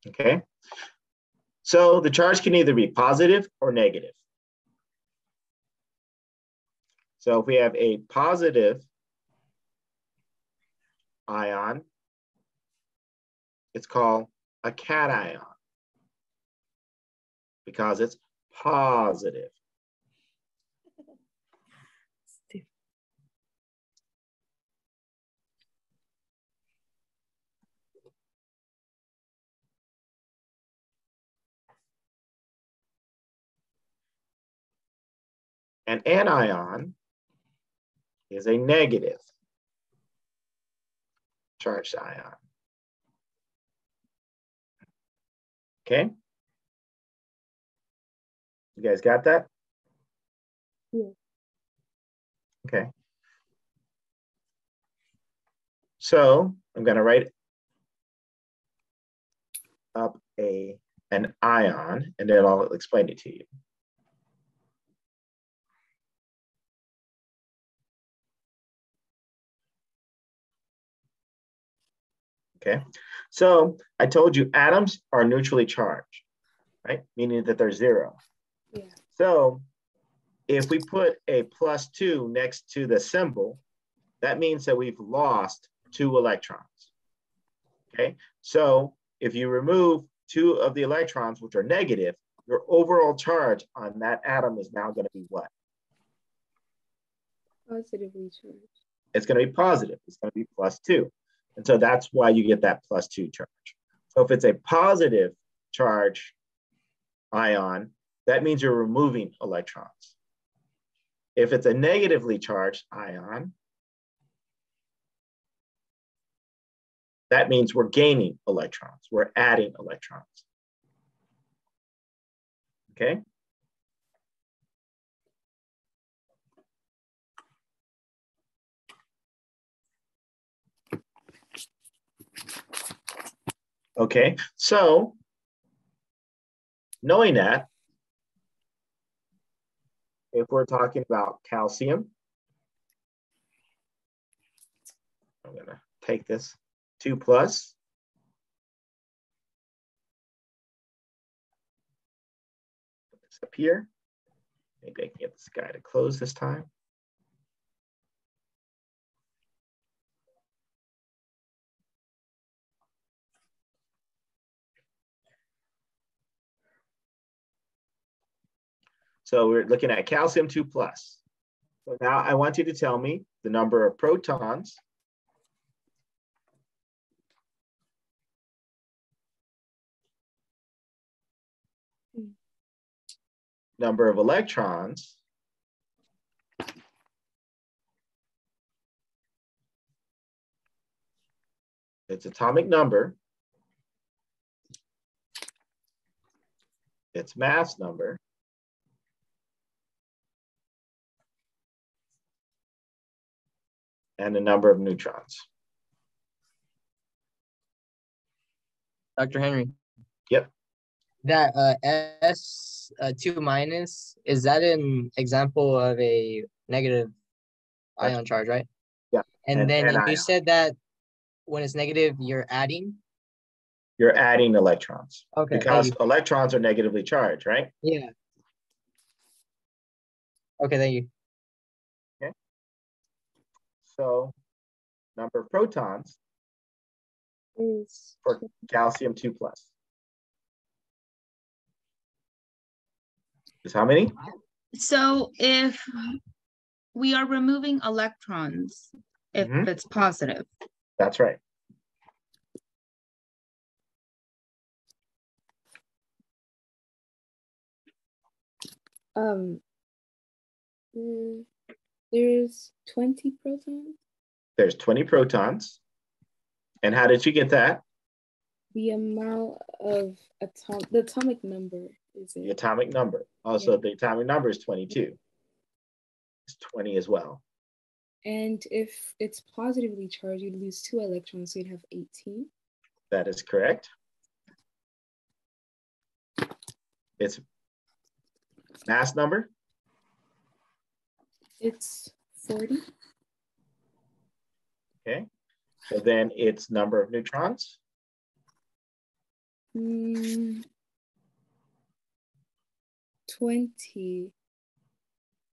A: Okay. So the charge can either be positive or negative. So if we have a positive ion, it's called a cation because it's positive. An anion is a negative charged ion. Okay? You guys got that?
E: Yeah.
A: Okay. So I'm going to write up an ion, and then I'll explain it to you. Okay, so I told you atoms are neutrally charged, right? Meaning that they're zero.
E: Yeah.
A: So if we put a +2 next to the symbol, that means that we've lost 2 electrons. Okay, so if you remove 2 of the electrons, which are negative, your overall charge on that atom is now going to be what?
E: Positively charged.
A: It's going to be positive. It's going to be +2. And so that's why you get that +2 charge. So if it's a positive charge ion, that means you're removing electrons. If it's a negatively charged ion, that means we're gaining electrons. We're adding electrons. Okay? Okay, so knowing that, if we're talking about calcium, I'm gonna take this 2+. Put this up here. Maybe I can get this guy to close this time. So we're looking at calcium 2+. So now I want you to tell me the number of protons number of electrons its atomic number, its mass number, and the number of neutrons.
F: Dr. Henry.
A: Yep.
F: That S2-, is that an example of a negative ion charge, right?
A: Yeah.
F: And then you
A: ion.
F: said that when it's negative, you're adding?
A: You're adding electrons.
F: Okay.
A: Because electrons are negatively charged, right?
F: Yeah. Okay, thank you.
A: Okay. So number of protons
E: Is
A: for calcium 2+. Is how many?
C: So if we are removing electrons, if it's positive.
A: That's right.
E: There's 20 protons.
A: There's 20 protons. And how did you get that?
E: The amount of the atomic number is
A: The
E: it?
A: atomic number. Also, the atomic number is 22. It's 20 as well.
E: And if it's positively charged, you'd lose 2 electrons, so you'd have 18.
A: That is correct. Its mass number?
E: It's 40.
A: Okay. So then its number of neutrons?
E: 20.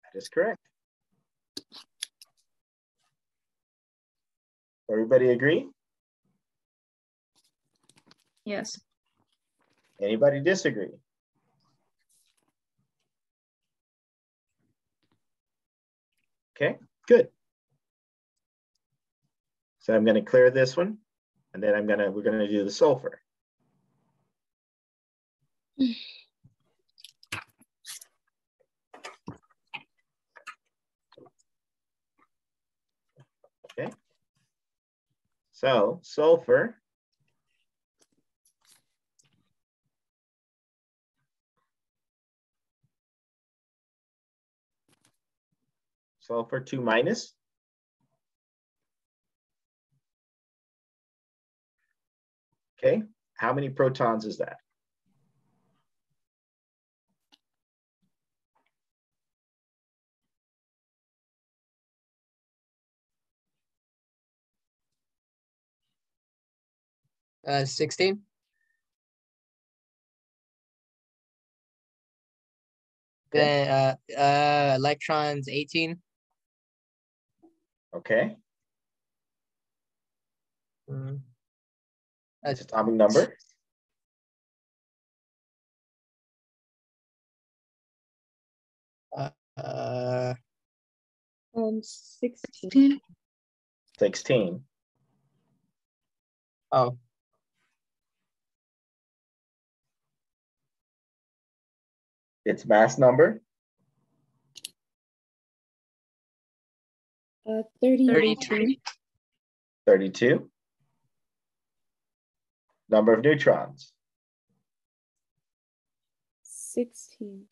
A: That is correct. Everybody agree?
C: Yes.
A: Anybody disagree? Okay, good. So I'm going to clear this one, and then we're going to do the sulfur. Okay. So sulfur. Sulfur 2 minus. Okay, how many protons is that?
F: Uh, 16.
A: Okay.
F: Then electrons 18.
A: Okay.
F: That's
A: Atomic number.
F: uh
E: 16.
A: 16.
F: oh
A: Its mass number.
E: 32.
A: 32. Number of neutrons.
E: 16.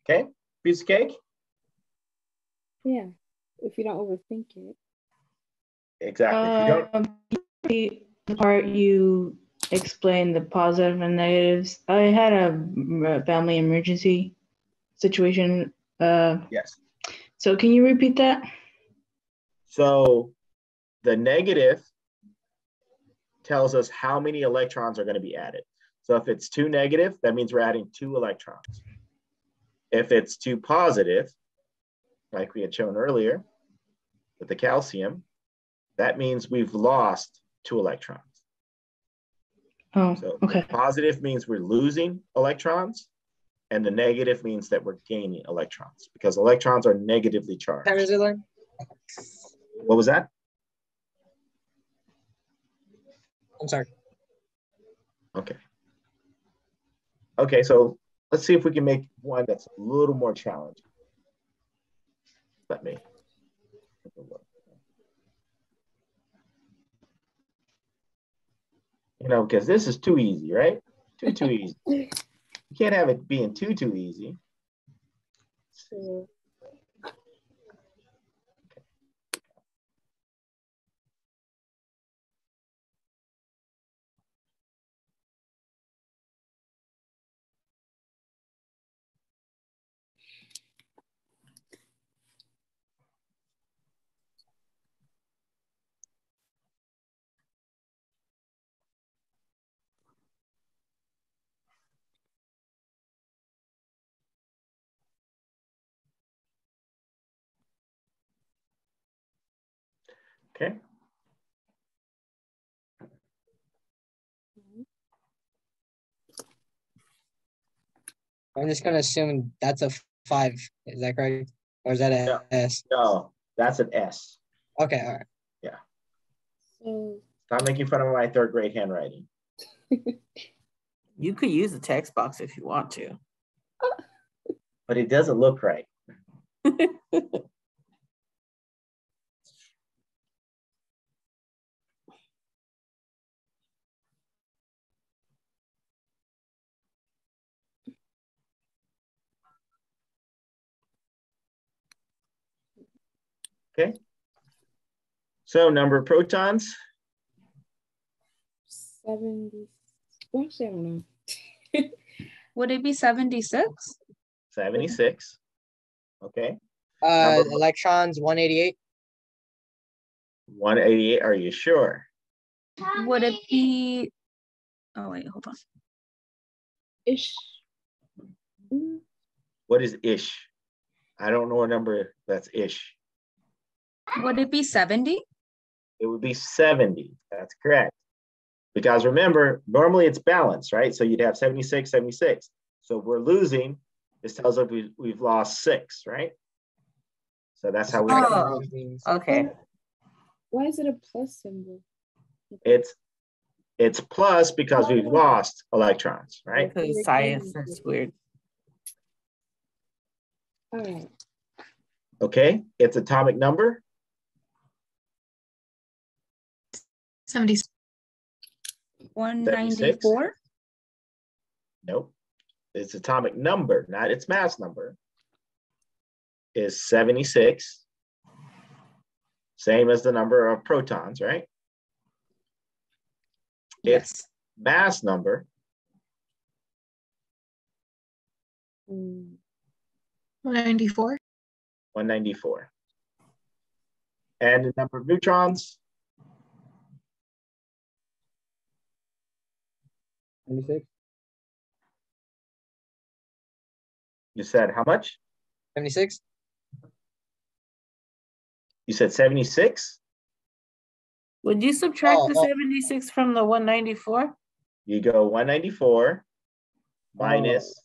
A: Okay, piece of cake.
E: Yeah, if you don't overthink it.
A: Exactly. If you don't,
H: The part you explained the positive and negatives. I had a family emergency situation.
A: yes.
H: So can you repeat that?
A: So the negative tells us how many electrons are going to be added. So if it's 2 negative, that means we're adding 2 electrons. If it's 2 positive, like we had shown earlier with the calcium, that means we've lost 2 electrons.
H: Oh,
A: So
H: okay.
A: positive means we're losing electrons, and the negative means that we're gaining electrons because electrons are negatively charged.
F: How is it like?
A: What was that?
F: I'm sorry.
A: Okay. Okay, so let's see if we can make one that's a little more challenging. Let me take a look. You know, because this is too easy, right? Too easy. You can't have it being too easy.
E: So,
A: Okay.
F: I'm just gonna assume that's a 5. Is that correct? Or is that a
A: No.
F: S?
A: No, that's an S.
F: Okay, all right.
A: Yeah.
E: so
A: Stop making fun of my 3rd grade handwriting.
D: You could use the text box if you want to.
A: But it doesn't look right. Okay. So number of protons.
E: 70. Well, actually, I don't know.
C: Would it be 76?
A: 76. Okay. Number of
F: Electrons 188.
A: 188. Are you sure?
C: Would it be Oh wait, hold on.
E: Ish.
A: What is ish? I don't know a number that's ish.
C: Would it be 70?
A: It would be 70. That's correct. Because remember, normally it's balanced, right? So you'd have 76, 76. So if we're losing, this tells us we've lost 6, right? So that's how we
D: Oh, okay.
E: Why is it a plus symbol?
A: It's plus because we've lost electrons, right?
D: Because science is weird.
E: All right.
A: Okay, its atomic number,
G: 70.
C: 194?
A: nope. Its atomic number, not its mass number, is 76. Same as the number of protons, right?
C: Yes.
A: Its mass number,
G: 194.
A: 194. And the number of neutrons,
F: 76.
A: you said how much?
F: 76.
A: You said 76?
D: Would you subtract the
F: Oh.
D: 76 from the 194?
A: You go 194 minus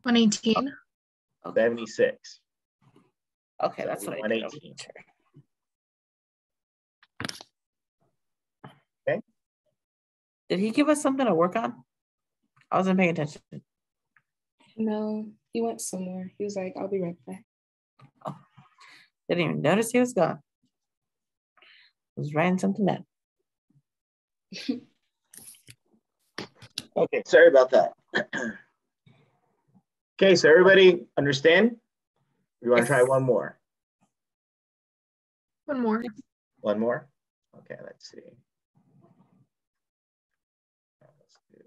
G: 118.
A: 76.
D: Okay,
A: So
D: that's what I did.
A: 118. Okay.
D: Did he give us something to work on? I wasn't paying attention.
E: No, he went somewhere. He was like, I'll be right back.
D: Didn't even notice he was gone. Was writing something down.
A: Okay, sorry about that. Okay, so everybody understand? You want to try one more?
G: One more.
A: One more? Okay, let's see. Let's do.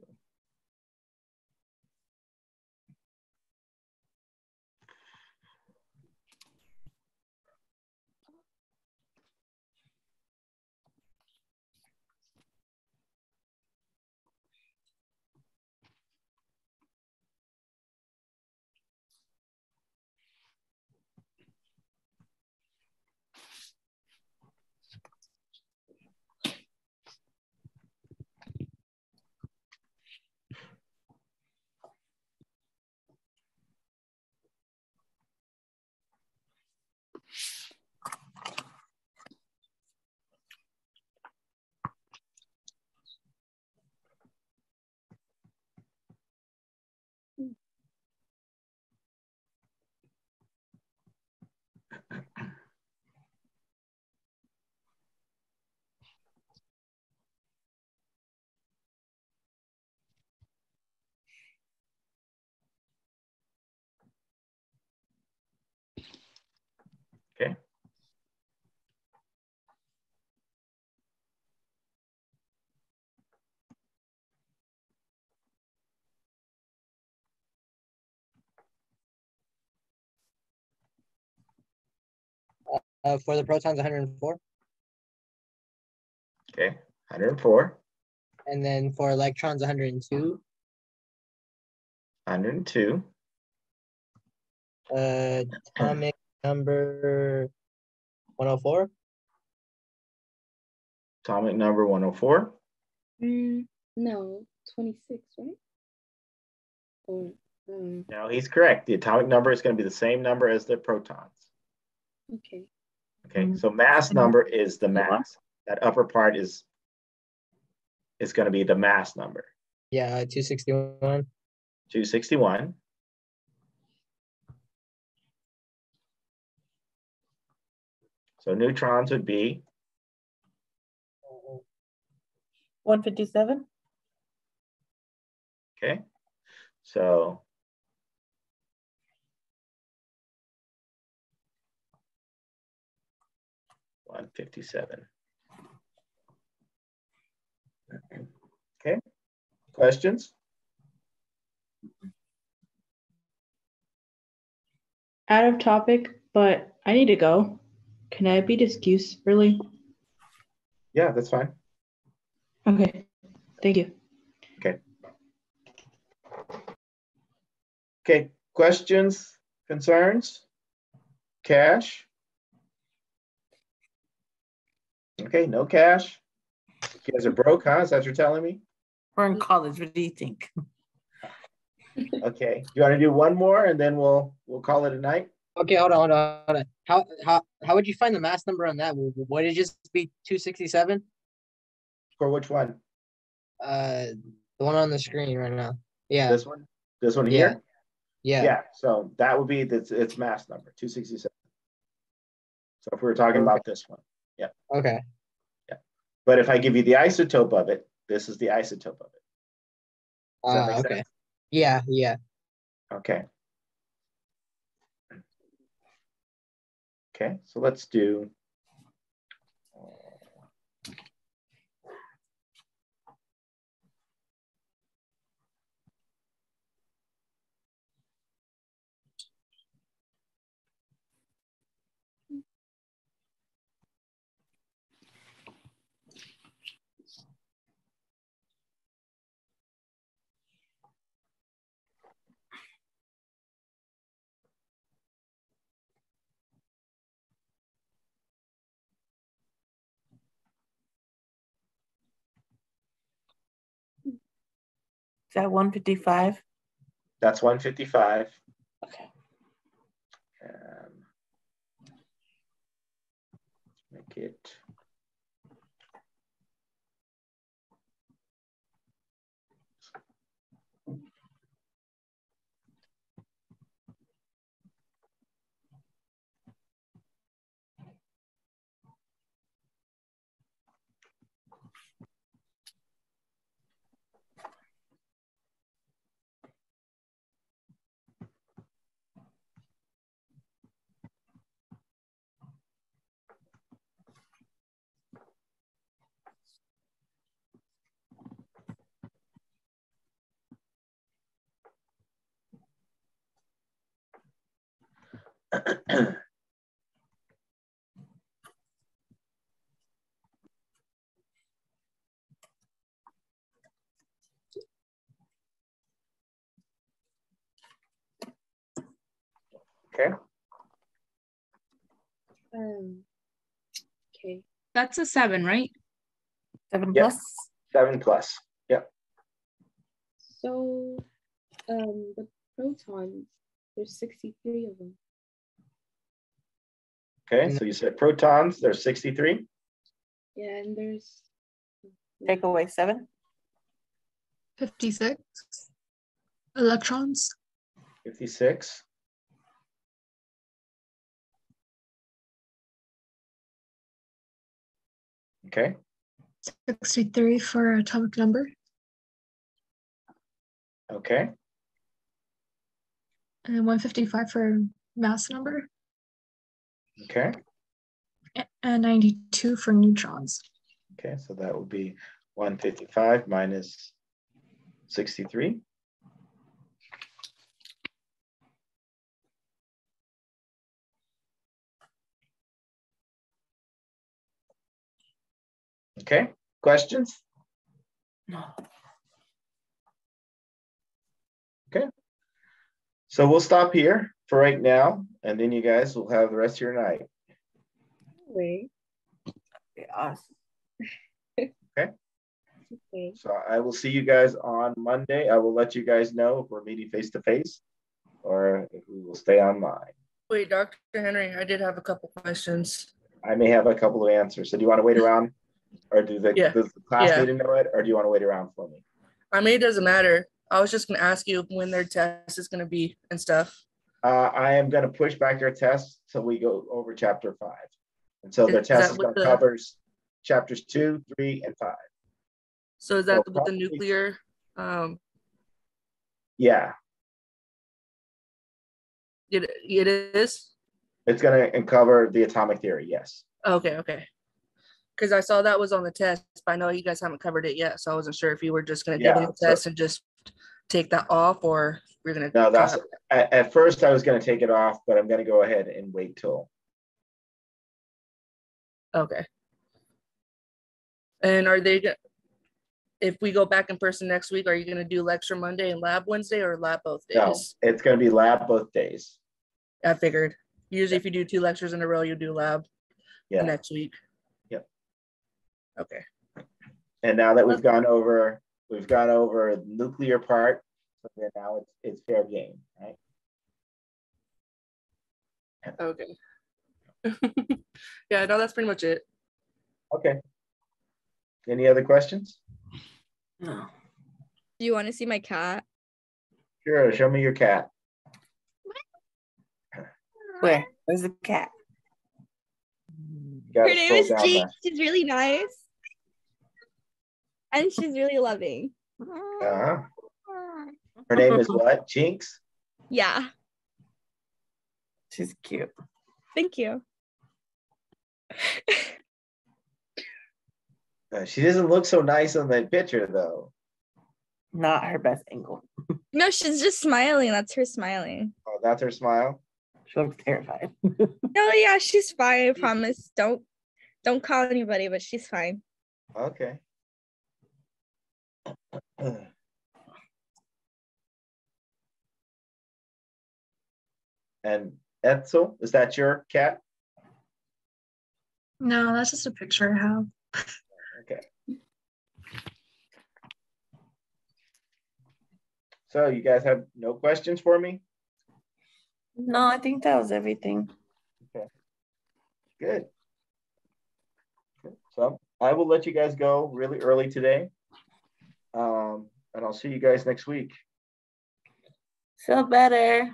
A: Okay.
F: For the protons, 104.
A: Okay, 104,
F: And then for electrons, 102.
A: 102,
F: Atomic number 104.
A: atomic number 104.
E: No, 26, right? Or,
A: No, he's correct. The atomic number is going to be the same number as the protons.
E: okay.
A: Okay, so mass number is the mass. That upper part is going to be the mass number.
F: Yeah, 261.
A: 261. So neutrons would be
D: 157?
A: okay. So 157. Okay. Questions?
H: Out of topic, but I need to go. Can I be excused early?
A: Yeah, that's fine.
H: Okay. Thank you.
A: Okay, questions, concerns? Cash? Okay, no cash. You guys are broke, huh? Is that what you're telling me?
D: We're in college. What do you think?
A: Okay, you want to do one more and then we'll call it a night?
F: Okay, hold on. How would you find the mass number on that? Would it just be 267?
A: For which one?
F: The one on the screen right now. Yeah.
A: This one? This one here?
F: Yeah.
A: Yeah, so that would be its mass number, 267. So if we were talking about this one, yeah.
F: Okay.
A: Yeah. But if I give you the isotope of it, this is the isotope of it. Does that make
F: Okay.
A: sense?
F: Yeah.
A: Okay. Okay, so let's do
D: Is that 155?
A: that's 155.
D: Okay.
A: Make it okay.
E: Okay.
C: That's a 7, right?
D: 7
A: Yep.
D: plus?
A: 7 plus. Yep.
E: So, the protons, there's 63 of them.
A: Okay, so you said protons, there's 63.
E: Yeah, and there's
D: Take away 7?
G: 56 electrons.
A: 56. Okay.
G: 63 for atomic number.
A: Okay.
G: And 155 for mass number.
A: Okay.
G: And 92 for neutrons.
A: Okay, so that would be 155 minus 63. Okay, questions?
D: No.
A: Okay. So we'll stop here for right now, and then you guys will have the rest of your night.
E: way.
D: Yes.
A: Okay.
E: Okay.
A: So I will see you guys on Monday. I will let you guys know if we're meeting face to face or if we will stay online.
I: Wait, Dr. Henry, I did have a couple questions.
A: I may have a couple of answers. So do you want to wait around, or does the class
I: Yeah.
A: need to know it, or do you want to wait around for me?
I: I mean, it doesn't matter. I was just going to ask you when their test is going to be and stuff.
A: I am going to push back their test till we go over chapter 5. And so their
I: Is
A: test
I: that
A: is
I: with
A: going to
I: the-
A: cover chapters 2, 3, and 5.
I: So is that
A: So
I: with the
A: probably-
I: nuclear?
A: Yeah,
I: It is?
A: it's going to cover the atomic theory, yes.
I: Okay. Because I saw that was on the test, but I know you guys haven't covered it yet. So I wasn't sure if you were just going to give them the
A: so-
I: test and just take that off, or we're going to.
A: No, that's at first I was going to take it off, but I'm going to go ahead and wait till.
I: Okay. And are they if we go back in person next week, are you going to do lecture Monday and lab Wednesday, or lab both days?
A: No, it's going to be lab both days.
I: I figured. Usually if you do 2 lectures in a row, you do lab next week.
A: Yep.
I: Okay.
A: And now that we've gone over the nuclear part, so then now it's fair game, right?
I: Okay. Yeah, no, that's pretty much it.
A: Okay. Any other questions?
D: No.
J: Do you want to see my cat?
A: Sure, show me your cat.
D: Where? Where's the cat?
J: Her name is Jinx. She's really nice. And she's really loving.
A: Uh-huh. Her name is what? Jinx?
J: Yeah.
D: She's cute.
J: Thank you.
A: She doesn't look so nice on that picture, though.
D: Not her best angle.
J: No, she's just smiling. That's her smiling.
A: Oh, that's her smile?
D: She looks terrified.
J: No, yeah, she's fine. I promise. Don't call anybody, but she's fine.
A: Okay. And Etzel, is that your cat?
G: No, that's just a picture I have.
A: Okay. So you guys have no questions for me?
D: No, I think that was everything.
A: Okay. Good. So I will let you guys go really early today. And I'll see you guys next week.
D: Feel better.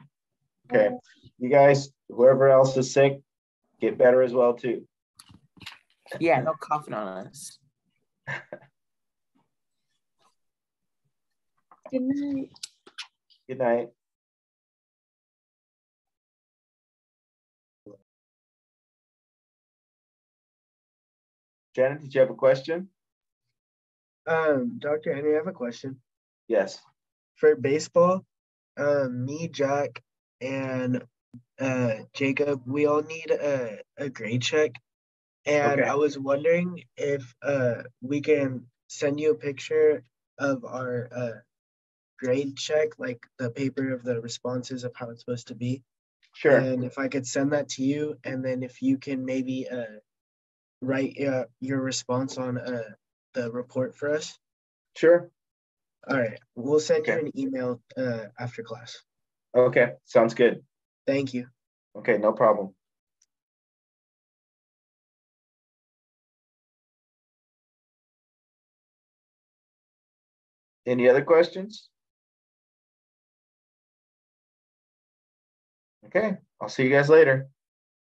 A: Okay. You guys, whoever else is sick, get better as well too.
D: Yeah, no coughing on us.
J: Good night.
A: Good night. Janet, did you have a question?
K: Dr. Henry, I have a question.
A: Yes.
K: For baseball, me, Jack, and Jacob, we all need a grade check. And
A: Okay.
K: I was wondering if we can send you a picture of our grade check, like the paper of the responses of how it's supposed to be.
A: Sure.
K: And if I could send that to you, and then if you can maybe write your response on the report for us.
A: Sure.
K: All right. We'll send you
A: Okay.
K: an email after class.
A: Okay. Sounds good.
K: Thank you.
A: Okay. No problem. Any other questions? Okay. I'll see you guys later.